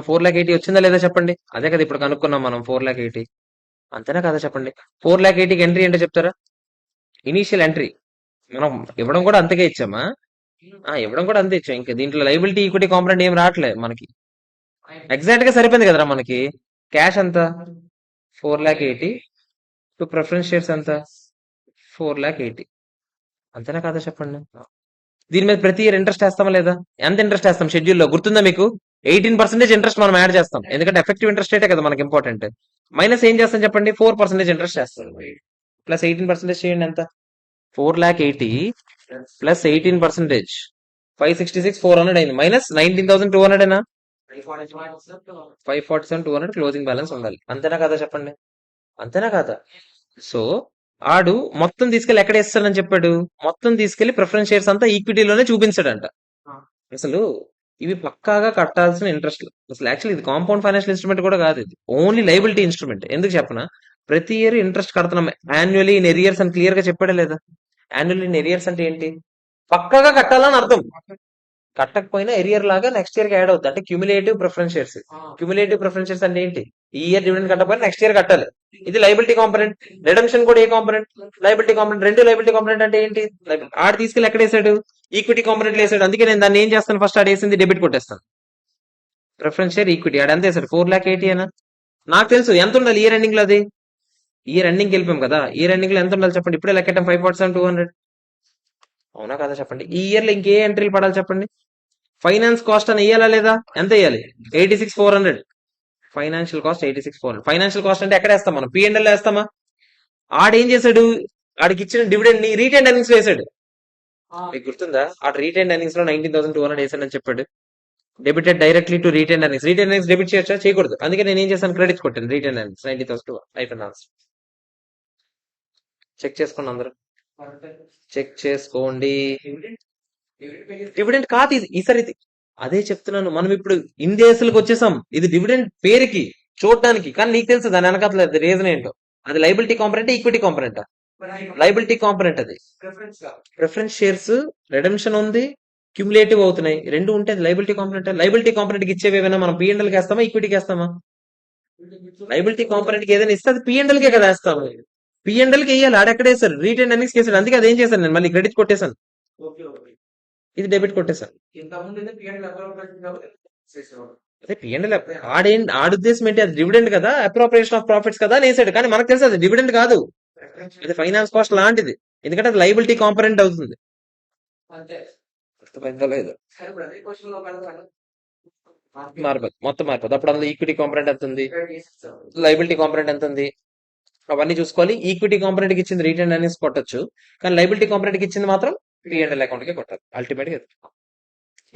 4,80,000 వచ్చిందా లేదా చెప్పండి. అదే కదా ఇప్పుడు కనుక్కున్నాం మనం 4,80,000. అంతేనా కదా చెప్పండి. 4,80,000కి ఎంట్రీ ఏంటో చెప్తారా? ఇనీషియల్ ఎంట్రీ మనం ఇవ్వడం కూడా అంతకే ఇచ్చామా? ఇవ్వడం కూడా అంతే ఇచ్చాం. ఇంకా దీంట్లో లైబిలిటీ ఈక్విటీ కాంపొనెంట్ ఏం రావట్లే మనకి. ఎగ్జాక్ట్ గా సరిపోయింది కదరా మనకి. క్యాష్ ఎంత? 4,80,000 టు ప్రిఫరెన్స్ షేర్స్ ఎంత? 4,80,000. అంతేనా కదా చెప్పండి. దీని మీద ప్రతి ఇయర్ ఇంట్రెస్ట్ వేస్తామా లేదా? ఎంత ఇంట్రెస్ట్ వేస్తాం షెడ్యూల్లో గుర్తుందా మీకు? 18% ఇంట్రెస్ట్ మనం యాడ్ చేస్తాం. ఎందుకంటే ఎఫెక్టివ్ ఇంట్రెస్ట్ రేటే కదా మనకి ఇంపార్టెంట్. మైనస్ ఏం చేస్తాం చెప్పండి? 4% ఇంట్రెస్ట్ చేస్తాం. ప్లస్ 18% చేయండి ఎంత? 4,80,000 ప్లస్ 18%, 566, 400 అయింది. మైనస్ 19,200 అయినా 547,200 క్లోజింగ్ బ్యాలెన్స్ ఉండాలి. అంతేనా కదా చెప్పండి. అంతేనా కదా? సో ఆడు మొత్తం తీసుకెళ్లి ఎక్కడ వేస్తాడని చెప్పాడు? మొత్తం తీసుకెళ్లి ప్రిఫరెన్స్ షేర్స్ అంతా ఈక్విటీలోనే చూపించాడంట. అసలు ఇవి పక్కాగా కట్టాల్సిన ఇంట్రెస్ట్. అసలు యాక్చువల్లీ ఇది కాంపౌండ్ ఫైనాన్షియల్ ఇన్స్ట్రుమెంట్ కూడా కాదు, ఇది ఓన్లీ లైబిలిటీ ఇన్స్ట్రుమెంట్. ఎందుకు చెప్పనా? ప్రతి ఇయర్ ఇంట్రెస్ట్ కడుతున్నాం యాన్యువల్లీ ఇన్ ఎరియర్స్ అని క్లియర్ గా చెప్పాడా లేదా? యాన్యువల్లీ ఇన్ ఎరియర్స్ అంటే ఏంటి? పక్కాగా కట్టాలని అర్థం. కట్టకపోయినా ఎరియర్ లాగా నెక్స్ట్ ఇయర్ కి యాడ్ అవుతుంది. అంటే cumulative preference shares. Cumulative preference shares అంటే ఏంటి? ఈ ఇయర్ డివిడెండ్ కట్టకపోయినా నెక్స్ట్ ఇయర్ కట్టాలి. ఇది లైబిలిటీ కాంపొనెంట్. రిడమ్షన్ కూడా ఏ కాంపొనెంట్? Liability component. రెండు లైబిలిటీ కాంపొనెంట్ అంటే ఏంటి? ఆడు తీసుకెళ్ళి ఎక్కడ వేసాడు? ఈక్విటీ కాంపొనెంట్ వేసాడు. అందుకే నేను దాన్ని ఏం చేస్తాను? ఫస్ట్ ఆడు వేసింది డెబిట్ కొట్టేస్తాను. ప్రిఫరెన్స్ షేర్ ఈక్విటీ ఆడు ఎంత వేసాడు? 4,80,000 అయినా నాకు తెలుసు ఎంత ఉండాలి ఇయర్ ఎండింగ్ లో. అది ఇయర్ ఎండింగ్ వెళ్ళిపోయాం కదా. ఇయర్ ఎండింగ్ లో ఎంత ఉండాలి చెప్పండి. ఇప్పుడే లెక్కటం 547,200. అవునా కదా చెప్పండి. ఈ ఇయర్ లో ఇంకే ఎంట్రీలు పడాలి చెప్పండి. ఫైనాన్స్ కాస్ట్ అని వేయాలా లేదా? ఎంత వేయాలి? 86,400. Financial cost 86,400. ఫైనాన్షియల్ కాస్ట్ అంటే ఎక్కడ వేస్తాం మనం? P&L వేస్తామా? ఆడేం చేశాడు? ఆడికి ఇచ్చిన డివిడెండ్ ని రీటైన్ ఎర్నింగ్స్ వేసాడు. మీకు గుర్తుందా? ఆడు రీటైన్ ఎర్నింగ్స్ లో 19,200 వేసాడని చెప్పాడు. Debited directly to retain earnings. Retain earnings debit చేయొచ్చా? చేయకూడదు. అందుకే నేను ఏం చేశాను? క్రెడిట్ కొట్టాను. రీటైన్ ఎర్నింగ్స్ 90,000 అయిపోయింది ఆన్సర్. చెక్ చేసుకోండి అందరూ. చెక్ చేసుకోండి. డివిడెండ్ కాదు ఇది ఈసారి. ఇది అదే చెప్తున్నాను. మనం ఇప్పుడు ఇండియాస్లకు వచ్చేసాం. ఇది డివిడెండ్ పేరుకి చూడడానికి, కానీ నీకు తెలుసు దాని వెనకాల రీజన్ ఏంటో. అది liability component, equity component. Liability component. అది ప్రిఫరెన్స్ షేర్స్ రిడమ్షన్ ఉంది, క్యుములేటివ్ అవుతున్నాయి. రెండు ఉంటే అది లైబిలిటీ కాంపొనెంట్. లైబిలిటీ కాంపొనెంట్ కి ఇచ్చేవి ఏమైనా మనం P&L కి వేస్తామా, ఈక్విటీకి వేస్తామా? లైబిలిటీ కాంపొనెంట్ కి ఏదైనా ఇస్తే అది P&L కే కదా వేస్తాము. P&L కి వేయాలి. ఆడెక్కడ వేసారు? రీటైన్ ఎర్నింగ్స్ వేసాడు. అందుకే అదేం చేశాను నేను? మళ్ళీ క్రెడిట్ కొట్టేశాను. ఇది డెబిట్ కొట్టేశాను. అదే P&L. ఆడి ఉద్దేశం ఏంటి? అది డివిడెండ్ కదా, అప్రోప్రియేషన్ ఆఫ్ ప్రాఫిట్స్ కదా అని వేసాడు. కానీ మనకు తెలుసు అది డివిడెండ్ కాదు, అది ఫైనాన్స్ కాస్ట్ లాంటిది. ఎందుకంటే అది లైబిలిటీ కాంపొనెంట్ అవుతుంది. అర్థమైందో లేదు? మారిపోతుంది, మొత్తం మారిపోతుంది. అప్పుడు అందులో ఈక్విటీ కాంపొనెంట్ ఎంత ఉంది, లైబిలిటీ కాంపొనెంట్ ఎంత ఉంది, అవన్నీ చూసుకోవాలి. ఈక్విటీ కాంపొనెంట్ కి ఇచ్చింది రిటర్న్ ఎర్నింగ్స్ కొట్టొచ్చు, కానీ లైబిలిటీ కాంపొనెంట్ కి ఇచ్చింది మాత్రం P&L అకౌంట్ కి కొట్టాలి అల్టిమేట్ గా.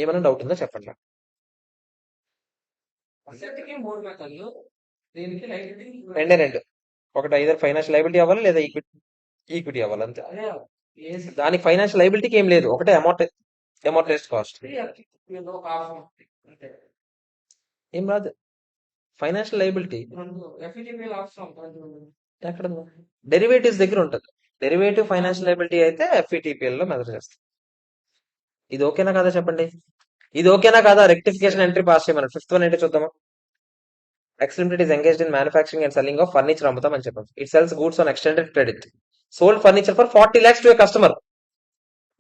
ఏమైనా డౌట్ ఉందో చెప్పండి నాకు. రెండే రెండు. ఒకటి ఐదర్ ఫైనాన్షియల్ లైబిలిటీ అవ్వాలి, లేదా ఈక్విటీ అవ్వాలి, అంతే. దానికి ఫైనాన్షియల్ లైబిలిటీకి ఏం లేదు, ఒకటే అమౌంటైజ్డ్ కాస్ట్. ఏం రాదు ఫైనాన్షియల్ లైబిలిటీ. ఎక్కడ డెరివేటివ్స్ దగ్గర ఉంటుంది. డెరివేటివ్ ఫైనాన్షియల్ లైబిలిటీ అయితే FVTPL లో మెజర్ చేస్తాం. ఇది ఓకేనా కదా చెప్పండి. ఇది ఓకేనా కదా? రెక్టిఫికేషన్ ఎంట్రీ పాస్ చేయమని. ఫిఫ్త్ వన్ ఏంటో చూద్దామా? X Limited is engaged in manufacturing and selling of furniture అమ్ముతాం అని చెప్పాం. It sells goods on extended credit. Sold furniture for 40 lakhs to a customer.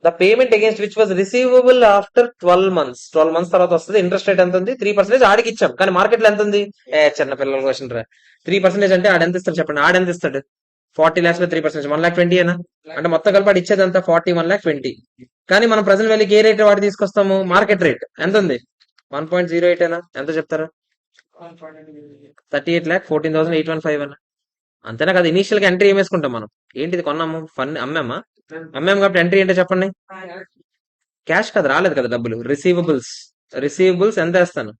The payment against which was receivable after 12 months. 12 months తర్వాత వస్తుంది. Interest rate ఎంత ఉంది? 3% ఆడికి ఇచ్చాం. కానీ మార్కెట్ లో ఎంత ఉంది? చిన్న పిల్లల క్వశ్చన్ రా. 3% అంటే ఆడు ఎంత ఇస్తాడు చెప్పండి? ఆడు ఎంత ఇస్తాడు? 40 lakhs లో 3% 1,20,000 ఏనా? అంటే మొత్తం కలిపి ఆడు ఇచ్చేది అంతా 41,20,000. కానీ మనం ప్రజెంట్ వాల్యూకి ఏ రేట్ వాడి తీసుకొస్తాము? మార్కెట్ రేట్ ఎంత ఉంది? 1.08 ఏనా? ఎంత చెప్తారా? 38,14,815 అన్న. అంతేనా కదా? ఇనీషియల్ గా ఎంట్రీ ఏం వేసుకుంటాం మనం? ఏంటిది కొన్నాము, అమ్మామా? అమ్మాము కాబట్టి ఎంట్రీ ఏంటో చెప్పండి. క్యాష్ కదా, రాలేదు కదా డబ్బులు. రిసీవబుల్స్ ఎంత వేస్తాను?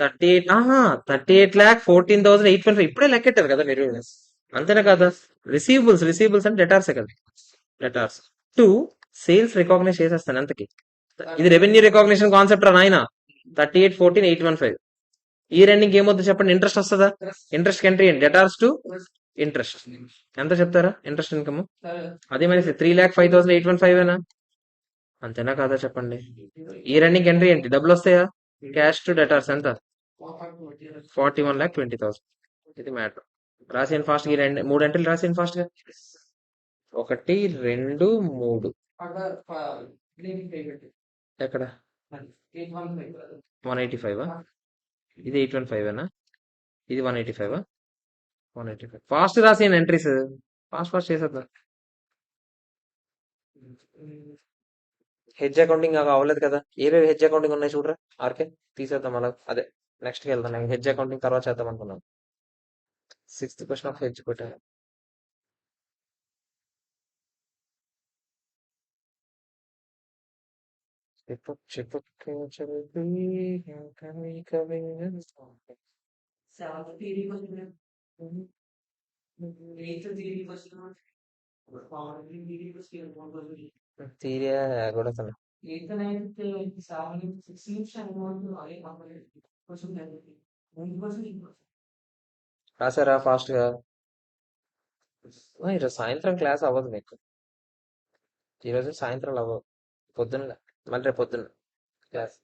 38,14,815. ఇప్పుడే లెక్కెట్టారు కదా మీరు. అంతేనా కదా? రిసీవబుల్స్ అంటే డెటార్సే కదా. డెటార్స్ టు సేల్స్ రికాగ్నైజ్ చేసేస్తాను ఎంతకి. ఇది రెవెన్యూ రికాగ్నిషన్ కాన్సెప్ట్ రా నాయన. 38,14,815. ఇయర్ ఎండింగ్ ఏమవుతుంది చెప్పండి, ఇంట్రెస్ట్ వస్తుందా? ఇంట్రెస్ట్ ఎంట్రీ ఏంటి, డెటార్స్ టు ఇంట్రెస్ట్. ఎంత చెప్తారా ఇంట్రెస్ట్ ఇన్కమ్? అదే మరి 3,05,815 అంతేనా కాదా చెప్పండి. ఇయర్ ఎండింగ్ ఎంట్రీ ఏంటి, డబ్బులు వస్తాయా? క్యాష్ టు డెటార్స్ ఎంత? 41,20,000. ఇది మ్యాటర్. రాసేయండి ఫాస్ట్ గా, మూడు ఎంట్రీలు రాసేయండి ఫాస్ట్ గా. 1, 2, 3. ఎక్కడ 185? ఇది 815 ఇది 185. 185 ఫాస్ట్ రాసేయండి ఎంట్రీస్, ఫాస్ట్ ఫాస్ట్ చేసేద్దాం. హెడ్జ్ అకౌంటింగ్ అవ్వలేదు కదా, ఏవేవి హెడ్జ్ అకౌంటింగ్ ఉన్నాయి చూడరా ఆర్కే, తీసేద్దాం అలా. అదే నెక్స్ట్కి వెళ్దాం, నేను హెడ్జ్ అకౌంటింగ్ తర్వాత చేద్దాం అనుకున్నాను. 6th క్వశ్చన్ ఆఫ్ హెడ్జ్ పెట్టాను. చెప్పు చెప్పు తీరియా కూడా రాసారా ఫాస్ట్ గా? ఈరోజు సాయంత్రం క్లాస్ అవ్వదు మీకు, ఈరోజు సాయంత్రం అవ్వదు, పొద్దున్న మళ్ళీ రేపు పొద్దున్న క్లాస్.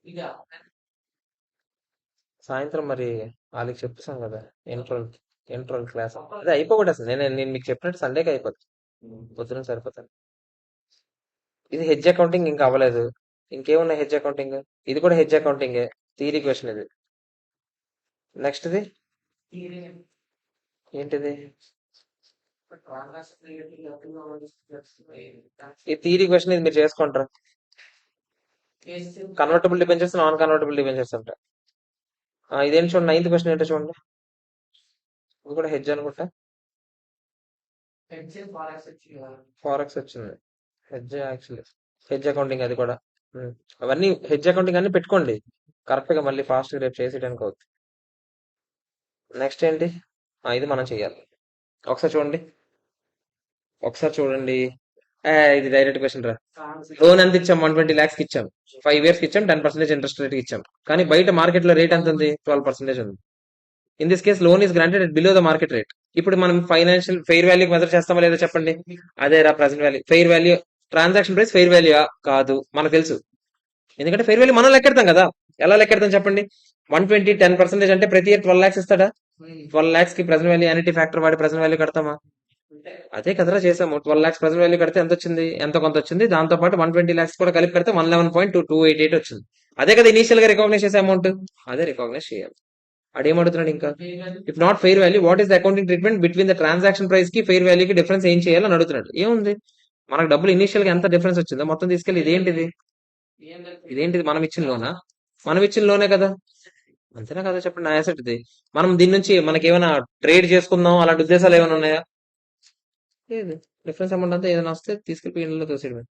సాయంత్రం మరి వాళ్ళకి చెప్తాం కదా, ఇంట్రోల్ ఇంట్రోల్ క్లాస్ అదే అయిపోకూడదు అసలు. నేను మీకు చెప్పినట్టు సండేకి అయిపోతుంది, పొద్దున సరిపోతాను. ఇది హెడ్జ్ అకౌంటింగ్ ఇంకా అవ్వలేదు. ఇంకేమున్నాయి హెడ్జ్ అకౌంటింగ్, ఇది కూడా హెడ్జ్ అకౌంటింగే, థియరీ క్వశ్చన్ ఇది. నెక్స్ట్ ఇది ఏంటిది, ఈ థియరీ క్వశ్చన్ ఇది మీరు చేసుకుంటారా? Convertible debentures, non convertible debentures అంట. ఇదేంటి చూడండి, 9th క్వశ్చన్ ఏంటో చూడండి, ఇది కూడా హెడ్జ్ అనుకుంటా. ఫారెక్స్ వచ్చింది, హెడ్జ్ యాక్చువల్లీ హెడ్జ్ అకౌంటింగ్ అది కూడా. అవన్నీ హెడ్జ్ అకౌంటింగ్ అన్ని పెట్టుకోండి కరెక్ట్ గా, మళ్ళీ ఫాస్ట్ గా రేపు చేసేయడానికి అవుతుంది. నెక్స్ట్ ఏంటి, ఇది మనం చెయ్యాలి. ఒకసారి చూడండి, ఒకసారి చూడండి. ఇది డైరెక్ట్ క్వశ్చన్ రా. లోన్ ఎంత ఇచ్చాం, 120 lakhs కి ఇచ్చాం, 5 years కి ఇచ్చాం, 10% ఇంట్రెస్ట్ రేట్ ఇచ్చాం. కానీ బయట మార్కెట్ లో రేట్ ఎంత ఉంది, 12% ఉంది. In this case loan is granted at below the market rate. ఇప్పుడు మనం ఫైనాన్షియల్ ఫెయిర్ వాల్యూ మెజర్ చేస్తామా లేదా చెప్పండి? అదే రా present value, fair value, transaction price fair value కాదు మనకు తెలుసు, ఎందుకంటే ఫెయిర్ వాల్యూ మనం లెక్కెడతాం కదా. ఎలా లెక్కెడతాం చెప్పండి? 120 10% అంటే ప్రతి ఇయర్ 12 lakhs ఇస్తాడా? 12 lakhs కి ప్రెసెంట్ వాల్యూ యానిటీ ఫ్యాక్టర్ వాడి ప్రెసెంట్ వాల్యూ కడతామా? అదే కదరా చేసాము. 12 lakhs ప్రెసెంట్ వాల్యూ కడితే ఎంత వచ్చింది, ఎంత కొంత వచ్చింది, దాంతో పాటు 120 lakhs కూడా కలిపి కడితే 111.288 వచ్చింది. అదే కదా ఇనీషియల్ గా రికాగ్నైజ్ చేసే అమౌంట్, అదే రికాగ్నైజ్ చేయాలి. అడేమడుతున్నాడు ఇంకా, if not fair value what is the accounting treatment between the transaction price కి ఫెయిర్ వాల్యూ కి డిఫరెన్స్ ఏం చేయాలని అడుగుతున్నాడు. ఏముంది, మనకు డబ్బులు ఇనీషియల్ గా ఎంత డిఫరెన్స్ వచ్చిందో మొత్తం తీసుకెళ్ళి ఇదేంటిది, ఇదేంటిది మనం ఇచ్చిన లోనా, మనం ఇచ్చిన లోనే కదా, అంతేనా కదా చెప్పండి. నా అసెట్ ఇది, మనం దీని నుంచి మనకి ఏమైనా ట్రేడ్ చేసుకుందాం అలాంటి ఉద్దేశాలు ఏమైనా ఉన్నాయా? లేదు. డిఫరెన్స్ అమౌంట్ అంతా ఏదైనా వస్తే తీసుకెళ్ళి ఇంట్లో తోసేయడమే.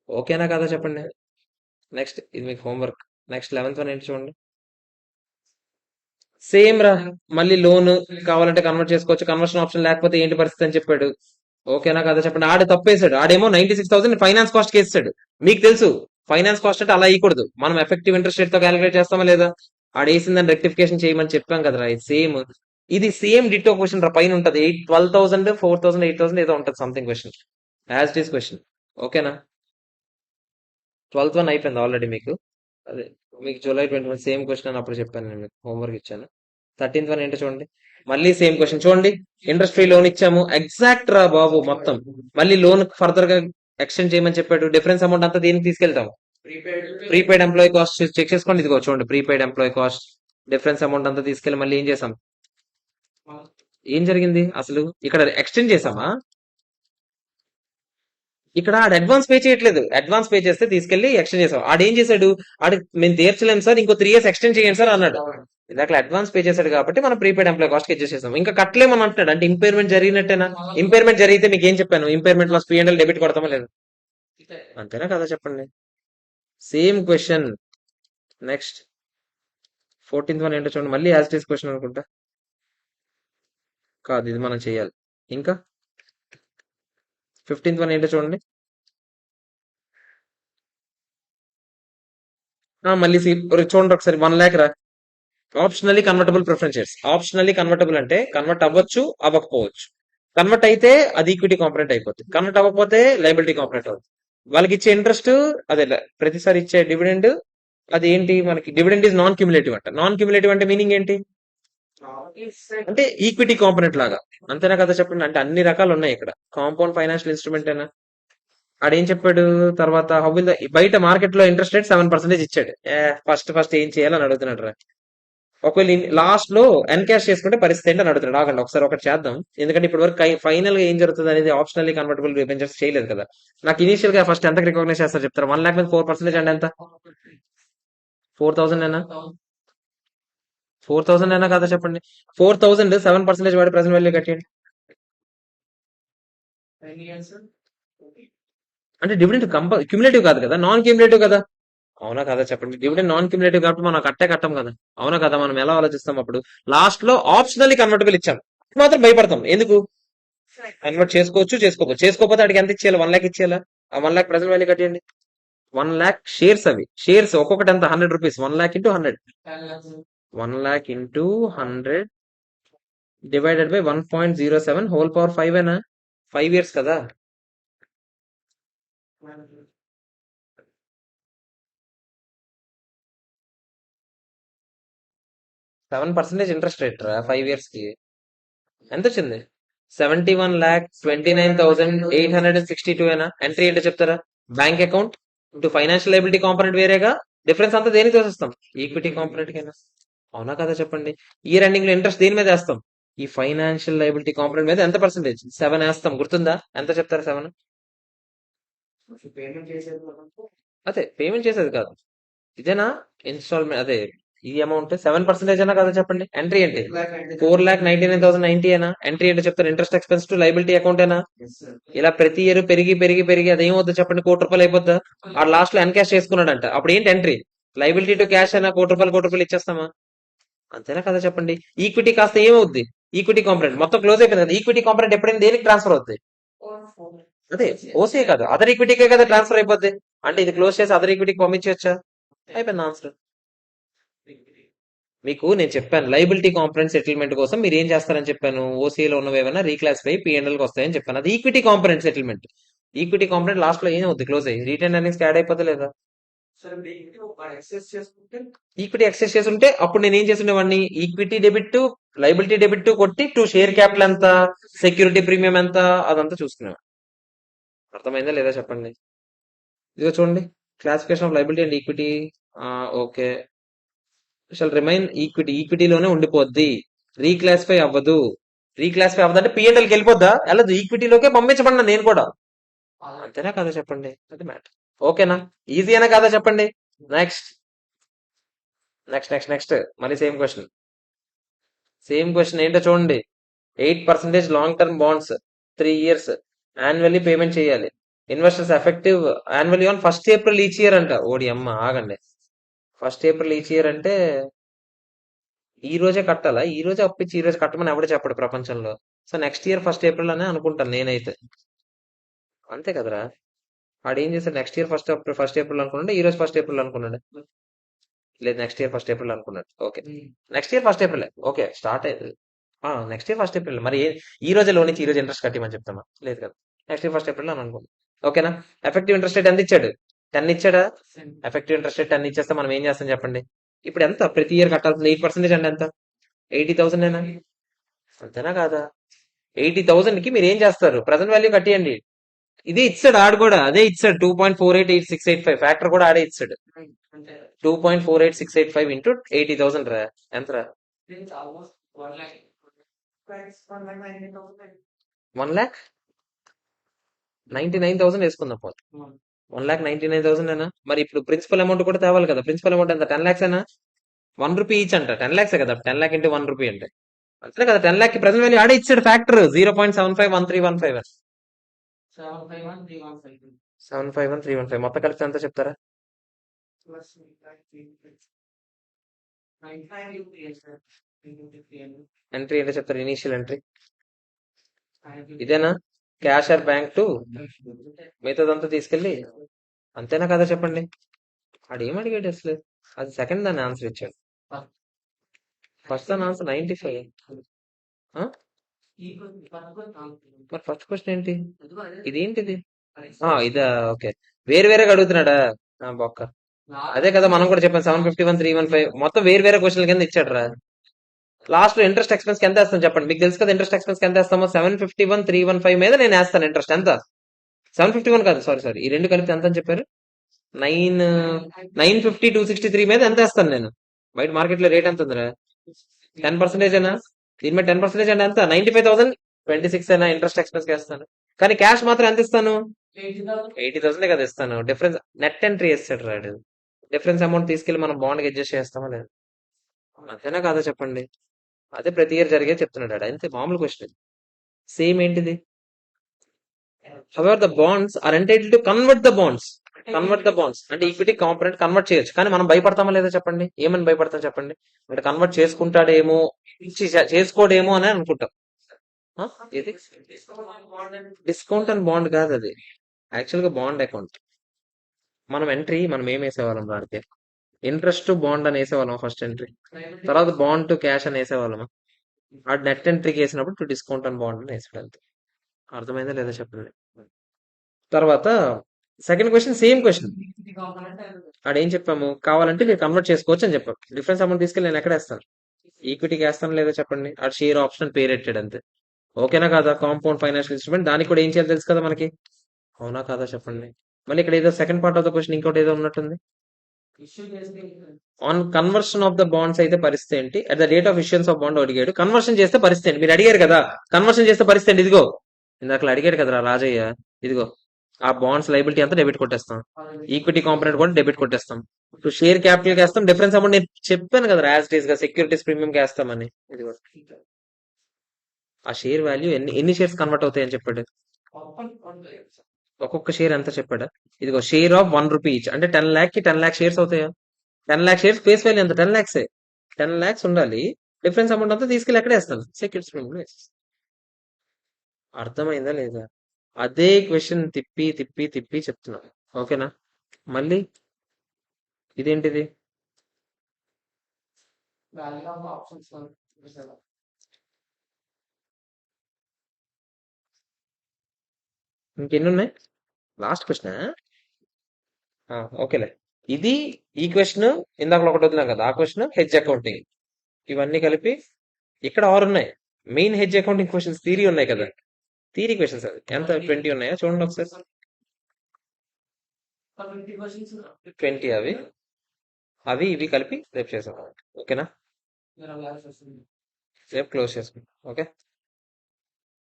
ఓకేనా కదా చెప్పండి. నెక్స్ట్ ఇది మీకు హోంవర్క్. నెక్స్ట్ 11th వన్ ఏంటి చూడండి, సేమ్ రా, మళ్ళీ లోన్ కావాలంటే కన్వర్ట్ చేసుకోవచ్చు, కన్వర్షన్ ఆప్షన్ లేకపోతే ఏంటి పరిస్థితి అని చెప్పాడు. ఓకేనా కదా చెప్పండి. ఆడు తప్పేశాడు, ఆడేమో 96,000 ఫైనాన్స్ కాస్ట్ కేసాడు. మీకు తెలుసు ఫైనాన్స్ కాస్ట్ అంటే అలా ఇవ్వకూడదు, మనం ఎఫెక్టివ్ ఇంట్రెస్ట్ రేట్ తో క్యాలిక్యులేట్ చేస్తామా లేదా? ఆడేసిందని రెక్టిఫికేషన్ చేయమని చెప్పాం కదరా. ఇది సేమ్, ఇది సేమ్ డిటో క్వశ్చన్ రా, పైన ఉంటది 12,000 4,000 8,000 ఏదో ఉంటది something question, as it is question. ఓకేనా, 12th వన్ అయిపోయింది ఆల్రెడీ మీకు. అదే మీకు July 21 సేమ్ క్వశ్చన్ అని అప్పుడు చెప్పాను, నేను మీకు హోంవర్క్ ఇచ్చాను. 13th వన్ ఏంటో చూడండి, మళ్ళీ సేమ్ క్వశ్చన్ చూడండి. ఇంట్రెస్ట్ ఫ్రీ లోన్ ఇచ్చాము, ఎగ్జాక్ట్ రా బాబు మొత్తం. మళ్ళీ లోన్ ఫర్దర్ గా ఎక్స్టెండ్ చేయమని చెప్పాడు. డిఫరెన్స్ అమౌంట్ అంతా దీనికి తీసుకెళ్తాం, ప్రీపెయిడ్ ఎంప్లాయీ కాస్ట్ చెక్ చేసుకోండి. ఇదిగో చూడండి, prepaid employee cost difference amount అంతా తీసుకెళ్లి మళ్ళీ ఏం చేసాం, ఏం జరిగింది అసలు ఇక్కడ ఎక్స్టెండ్ చేసామా? ఇక్కడ ఆడు అడ్వాన్స్ పే చేయట్లేదు, అడ్వాన్స్ పే చేస్తే తీసుకెళ్లి ఎక్స్టెండ్ చేసాం. ఆడేం చేశాడు, ఆడు మేము తీర్చలేము సార్, ఇంకో 3 years ఎక్స్టెండ్ చేయండి సార్ అన్నాడు. ఇందాక అడ్వాన్స్ పే చేశాడు కాబట్టి మనం ప్రీపెయిడ్ ఎంప్లాయ్ కాస్ట్ అడ్జస్ట్ చేసాం. ఇంకా కట్టలేమని అంటున్నాడు, అంటే ఇంపైర్మెంట్ జరిగినట్టేనా? ఇంపైర్మెంట్ జరిగితే మీకు ఏం చెప్పాను, ఇంపైర్మెంట్ లాస్ P&L డెబిట్ కొడతామా లేదు? అంతేనా కదా చెప్పండి. Same question. Next 14th one ఏంటో చూడండి, మళ్ళీ యాజ్ ఇట్ ఈస్ క్వశ్చన్ అనుకుంటా, కాదు ఇది మనం చేయాలి. ఇంకా 15th వన్ ఏంటో చూడండి. మళ్ళీ చూడండి ఒకసారి, 1 lakh రా, ఆప్షనల్లీ కన్వర్టబుల్ ప్రిఫరెన్స్ షేర్స్. ఆప్షనల్లీ కన్వర్టబుల్ అంటే కన్వర్ట్ అవ్వచ్చు, అవ్వకపోవచ్చు. కన్వర్ట్ అయితే అది ఈక్విటీ కాంపొనెంట్ అయిపోతుంది. కన్వర్ట్ అవ్వకపోతే లైబిలిటీ కాంపొనెంట్ అవుతుంది. వాళ్ళకి ఇచ్చే ఇంట్రెస్ట్ అదే ప్రతిసారి ఇచ్చే డివిడెండ్ అది ఏంటి మనకి డివిడెండ్ ఇస్ నాన్ క్యుములేటివ్ అంట. నాన్ క్యుములేటివ్ అంటే మీనింగ్ ఏంటి? అంటే ఈక్విటీ కాంపొనెంట్ లాగా. అంతేనా కదా చెప్పండి. అంటే అన్ని రకాలు ఉన్నాయి ఇక్కడ. కాంపౌండ్ ఫైనాన్షియల్ ఇన్స్ట్రుమెంట్ అయినా ఆడేం చెప్పాడు తర్వాత హౌ విల్ బయట మార్కెట్ లో ఇంట్రెస్ట్ రేట్ 7% ఇచ్చాడు. ఫస్ట్ ఫస్ట్ ఏం చేయాలని అడుగుతున్నాడు రా. ఒకవేళ లాస్ట్ లో ఎన్కాష్ చేసుకుంటే పరిస్థితి ఏంటని అడుగుతున్నాడు. ఆగండి ఒకసారి ఒకటి చేద్దాం. ఎందుకంటే ఇప్పటి వరకు ఫైనల్ గా ఏం జరుగుతుంది అనేది ఆప్షనల్లీ కన్వర్టబుల్ డిబెంచర్స్ చేయలేదు కదా. నాకు ఇనిషియల్ గా ఫస్ట్ ఎంత రికగ్నైజ్ చేస్తారు చెప్తారు. 1 lakh మీద 4% అంటే ఎంత? 4,000 అయినా 4,000 అయినా కదా చెప్పండి. 4,000 7% వాడి ప్రెసెంట్ వాల్యూ కట్టేయండి. అంటే డివిడెండ్ క్యుములేటివ్ కాదు కదా, నాన్ క్యుములేటివ్ కదా. అవునా కదా చెప్పండి. డివిడెండ్ నాన్ క్యుములేటివ్ కాబట్టి మనం కట్టే కట్టం కదా. అవునా కదా. మనం ఎలా ఆలోచిస్తాం అప్పుడు? లాస్ట్ లో ఆప్షనల్లీ కన్వర్టబుల్ ఇచ్చాం మాత్రం భయపడతాం. ఎందుకు? కన్వర్ట్ చేసుకోవచ్చు, చేసుకోవచ్చు. చేసుకోకపోతే అడిగి ఎంత ఇచ్చేయాలి? 1 lakh ఇచ్చేయాలా? ఆ 1 lakh ప్రెసెంట్ వాల్యూ కట్టేయండి. 1 lakh షేర్స్ అవి. షేర్స్ ఒక్కొక్కటి ఎంత? 100 rupees. 1 lakh into 100. 1 lakh into 100 divided by 1.07 whole power 5 ఏనా? 5 years కదా. 7% ఇంట్రెస్ట్ రేట్ రా 5 years కి. ఎంత వచ్చింది? 71,29,862 ఏనా? ఎంట్రీ ఏంటో చెప్తారా? Bank account into financial liability component వేరేగా. డిఫరెన్స్ అంతా దేనికి చూసేస్తాం? ఈక్విటీ కాంపొనెంట్ కైనా. అవునా కదా చెప్పండి. ఇయర్ ఎండింగ్ లో ఇంట్రెస్ట్ దేని మీద వేస్తాం? ఈ ఫైనాన్షియల్ లయబిలిటీ కాంపొనెంట్ మీద ఎంత పర్సెంటేజ్? 7 వేస్తాం. గుర్తుందా? ఎంత చెప్తారు 7? అదే పేమెంట్ చేసేది కాదు. ఇదేనా ఇన్స్టాల్మెంట్? అదే ఈ అమౌంట్ 7% అయినా కదా చెప్పండి. ఎంట్రీ ఏంటి? 4,99,090 అయినా? ఎంట్రీ ఏంటో చెప్తారు. Interest expense to liability account అయినా? ఇలా ప్రతి ఇయర్ పెరిగి పెరిగి పెరిగి అది ఏమవుతుంది చెప్పండి? ₹1,00,00,000 అయిపోద్దా? ఆ లాస్ట్ లో ఎన్కాష్ చేసుకున్నాడంట. అప్పుడు ఏంటి ఎంట్రీ? లైబిలిటీ టు క్యాష్ అయినా? ₹1,00,00,000 ఇచ్చేస్తామా? అంతేనా కదా చెప్పండి. ఈక్విటీ కాస్త ఏమవుద్ది? ఈక్విటీ కాంపొనెంట్ మొత్తం క్లోజ్ అయిపోయింది కదా. ఈక్విటీ కాంపొనెంట్ ఎప్పుడైనా దేనికి ట్రాన్స్ఫర్ అవుతుంది? అదే ఓసీ కాదు, అదర్ ఈక్విటీకే కదా ట్రాన్స్ఫర్ అయిపోద్ది. అంటే ఇది క్లోజ్ చేసి అదర్ ఈక్విటీకి పంపించవచ్చా? అయిపోయింది ఆన్సర్. మీకు నేను చెప్పాను లైబిలిటీ కాంపొనెంట్ సెటిల్మెంట్ కోసం మీరు ఏం చేస్తారని చెప్పాను. ఓసీలో ఉన్నవి ఏమైనా రీక్లాసిఫై పిఎన్ఎల్ కి వస్తాయని చెప్పాను. అది equity component settlement. Equity component last లో ఏం అవుద్ది? క్లోజ్ అయ్యి రిటర్న్ ఎర్నింగ్స్ యాడ్ అయిపోతే లేదా? ఈక్విటీ ఎక్సెస్ చేసి ఉంటే అప్పుడు నేను ఏం చేస్తుండేవాడిని? ఈక్విటీ డెబిట్ లైబిలిటీ డెబిట్ కొట్టి టు షేర్ క్యాపిటల్ ఎంత, సెక్యూరిటీ ప్రీమియం ఎంత, అదంతా చూసుకునేవాడు. అర్థమైందా లేదా చెప్పండి. ఇదిగో చూడండి, classification of liability and equity. Okay. Shall remain equity. ఈక్విటీలోనే ఉండిపోద్ది. రీక్లాసిఫై అవ్వదు. రీక్లాసిఫై అవ్వదు అంటే పిఎన్ఎల్కి వెళ్ళిపోద్దా? వెళ్ళదు. ఈక్విటీలోకే పంపించబడినా నేను కూడా. అంతేనా కదా చెప్పండి. అది మ్యాటర్. ఓకేనా? ఈజీ అయినా కదా చెప్పండి. నెక్స్ట్ నెక్స్ట్ నెక్స్ట్ నెక్స్ట్ మళ్ళీ సేమ్ క్వశ్చన్. సేమ్ క్వశ్చన్ ఏంటో చూడండి. 8% long term bonds 3 years annually payment చేయాలి. Investors effective annually on 1st April each year అంట. ఓడి అమ్మ ఆగండి. 1st April ఈచ్ ఇయర్ అంటే ఈ రోజే కట్టాలా? ఈ రోజే అప్పిచ్చి ఈ రోజు కట్టమని ఎవడు చెప్పడు ప్రపంచంలో. So next year 1st April అనే అనుకుంటాను నేనైతే. అంతే కదరా. ఆడేం చేశాడు? నెక్స్ట్ ఇయర్ ఫస్ట్ ఏప్రిల్ అనుకున్నాడు, ఈ రోజు 1st April అనుకున్నాడు. లేదు, నెక్స్ట్ ఇయర్ 1st April అనుకున్నాడు. Okay, next year 1st April. Okay, start అయ్యింది. Next year 1st April. మరి ఈ రోజే లోన్ ఇచ్చి ఈ రోజు ఇంట్రెస్ట్ కట్టమని చెప్తామా? లేదు కదా. నెక్స్ట్ ఇయర్ 1st April అని అనుకుందాం. ఓకేనా? ఎఫెక్టివ్ ఇంట్రెస్ట్ రేట్ ఎంత ఇచ్చాడు? 10 ఇచ్చాడా? ఎఫెక్టివ్ ఇంట్రెస్ట్ రేట్ 10 ఇచ్చేస్తే మనం ఏం చేస్తాం చెప్పండి. ఇప్పుడు ఎంత ప్రతి ఇయర్ కట్టాల్సింది? 8% అంటే ఎంత? 80,000 ఏనా? అంతేనా కాదా? 80,000 కి మీరు ఏం చేస్తారు? ప్రజెంట్ వాల్యూ కట్టియండి. ఇదే ఇచ్చాడు ఆడు కూడా. అదే ఇచ్చాడు. 2.488685 ఫ్యాక్టర్ కూడా ఆడే ఇచ్చాడు. 2.48685 ఇంటూ 80,000 రా. ఎంత రా? 1,99,000 వేసుకుందాం పోతే. 1,99,000 అయినా మరి ఇప్పుడు ప్రిన్సిపల్ అమౌంట్ కూడా తేవాలి కదా. ప్రిన్సిపల్ అమౌంట్ ఎంత? 10 lakhs అయినా? 1 రూపీ ఈచ్ అంట. 10 lakhs కదా. 10 lakh ఇంటూ 1 రూపీ అంటే అంతే కదా. 10 lakh కి ప్రెసెంట్ వాల్యూ ఆడే ఇచ్చాడు ఫ్యాక్టర్ 0.751315. 751,315 మొత్తం కలిసి ఎంత చెప్తారా? ఎంట్రీ ఏంటో చెప్తారు. ఇనీషియల్ ఎంట్రీ ఇదేనా? క్యాష్ ఆర్ బ్యాంక్ టు మిగతాదంతా తీసుకెళ్ళి. అంతేనా కదా చెప్పండి. ఆడు ఏం అడిగాడు అసలు? అది సెకండ్ దాన్ని ఆన్సర్ ఇచ్చాడు. First answer 95. మరి ఫస్ట్ క్వశ్చన్ ఏంటి? ఇదేంటిది? ఇదా? ఓకే. వేరు వేరేగా అడుగుతున్నాడా? బొక్క. అదే కదా మనం కూడా చెప్పాం, 751 315 మొత్తం వేరు వేరే క్వశ్చన్ల కింద ఇచ్చాడు రా. లాస్ట్ లో ఇంట్రెస్ట్ ఎక్స్పెన్స్ ఎంత వేస్తాం చెప్పండి, మీకు తెలుసు కదా ఇంట్రెస్ట్ ఎక్స్పెన్స్ ఎంత వేస్తామో. 751 315 మీద నేను వేస్తాను ఇంట్రెస్ట్ ఎంత. 751 కాదు, సారీ సారీ, ఈ రెండు కలిపితే ఎంత అని చెప్పారు? 950 263 మీద ఎంత వేస్తాను నేను? బయట మార్కెట్ లో రేట్ ఎంత ఉందిరా? 10% అయినా? దీని మీద 10% అంటే ఎంత? 95,000. 26 అయినా ఇంట్రెస్ట్ ఎక్స్పెన్స్ వేస్తాను. కానీ క్యాష్ మాత్రం ఎంత ఇస్తాను? 80,000 కదా ఇస్తాను. డిఫరెన్స్ నెట్ ఎంట్రీ వేస్తాడు రాడు. డిఫరెన్స్ అమౌంట్ తీసుకెళ్లి మనం బాండ్ అడ్జస్ట్ చేస్తామా లేదు? అంతేనా కాదా చెప్పండి? అదే ప్రతి ఇయర్ జరిగే చెప్తున్నాడు ఆడు. అంతే, మామూలు క్వశ్చన్. సేమ్ ఏంటిది? However the bonds are entitle to convert the bonds. Convert the bonds అంటే ఈక్విటీ కాంపొనెంట్ కన్వర్ట్ చేయొచ్చు, కానీ మనం భయపడతామా లేదా చెప్పండి? ఏమని భయపడతాం చెప్పండి? అంటే కన్వర్ట్ చేసుకుంటాడేమో, చేసుకోడేమో అని అనుకుంటాం. ఆ? ఏది? డిస్కౌంట్ అండ్ బాండ్ కాదు అది. యాక్చువల్ గా బాండ్ అకౌంట్. మనం ఏం వేసేవాళ్ళం వాడికి? ఇంట్రెస్ట్ టు బాండ్ అని వేసేవాళ్ళం ఫస్ట్ ఎంట్రీ. తర్వాత బాండ్ టు క్యాష్ అని వేసేవాళ్ళం. ఆ నెట్ ఎంట్రీకి వేసినప్పుడు టు డిస్కౌంట్ అండ్ బాండ్ అని వేసాడు అంతే. అర్థమైందా లేదా చెప్పండి? తర్వాత సెకండ్ క్వశ్చన్ సేమ్ క్వశ్చన్. ఆడేం చెప్పాము? కావాలంటే మీరు కన్వర్ట్ చేసుకోవచ్చు అని చెప్పాము. డిఫరెన్స్ అమౌంట్ తీసుకెళ్ళి నేను ఎక్కడ వేస్తాను? ఈక్విటీకి వేస్తాను లేదా చెప్పండి? ఆ షేర్ ఆప్షన్ పేరెట్టాడు అంతే. ఓకేనా కాదా? కాంపౌండ్ ఫైనాన్షియల్ ఇన్స్ట్రుమెంట్, దానికి కూడా ఏం చేయాలి తెలుసు కదా మనకి. అవునా కాదా చెప్పండి? మళ్ళీ ఇక్కడ ఏదో second part of the question ఇంకోటి ఏదో ఉన్నట్టుంది. On conversion of the bonds అయితే పరిస్థితి ఏంటి? At the date of issuance of bond అడిగాడు. కన్వర్షన్ చేస్తే పరిస్థితి ఏంటి? మీరు అడిగారు కదా, కన్వర్షన్ చేస్తే పరిస్థితి ఏంటి? ఇదిగో ఇందాక అడిగాడు కదరా రాజయ్య. ఇదిగో ఆ బాండ్స్ లైబిలిటీ అంతా డెబిట్ కొట్టేస్తాం, ఈక్విటీ కాంపొనెంట్ కూడా డెబిట్ కొట్టేస్తాం, ఇప్పుడు షేర్ క్యాపిటల్ వేస్తాం, డిఫరెన్స్ అమౌంట్ నేను చెప్పాను కదా యాజ్ ఇట్ ఈస్ గా సెక్యూరిటీస్ ప్రీమియం వేస్తామని. ఇదిగో ఆ షేర్ వాల్యూ ఎన్ని ఎన్ని షేర్స్ కన్వర్ట్ అవుతాయని చెప్పాడు. ఒక్కొక్క షేర్ ఎంత చెప్పాడా? ఇదిగో షేర్ ఆఫ్ 1 రూపీ ఈచ్ అంటే 10 lakh కి 10 lakh షేర్స్ అవుతాయా? 10 lakh షేర్స్ ఫేస్ వాల్యూ ఎంత? 10 lakhs. 10 lakhs ఉండాలి. డిఫరెన్స్ అమౌంట్ అంతా తీసుకెళ్ళి ఎక్కడ వేస్తాను? సెక్యూరిటీస్ ప్రీమియం వేస్తాను. అర్థమైందా లేదా? అదే క్వశ్చన్ తిప్పి తిప్పి తిప్పి చెప్తున్నా. ఓకేనా? మళ్ళీ ఇదేంటిది? ఇంకెన్ని ఉన్నాయి? Last question. ఓకేలే. ఇది ఈ క్వశ్చన్ ఇందాక ఒకటి వదిలాం కదా, ఆ క్వశ్చన్ హెడ్జ్ అకౌంటింగ్. ఇవన్నీ కలిపి ఇక్కడ 6 ఉన్నాయి. Main hedge accounting questions theory ఉన్నాయి కదా, థియరీ క్వశ్చన్స్ అవి ఎంత 20 ఉన్నాయా చూడండి ఒకసారి. 20 అవి అవి ఇవి కలిపి రేపు చేసాం. ఓకేనా? రేపు క్లోజ్ చేసుకుంటాం. Okay,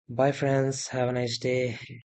bye friends, have a nice day.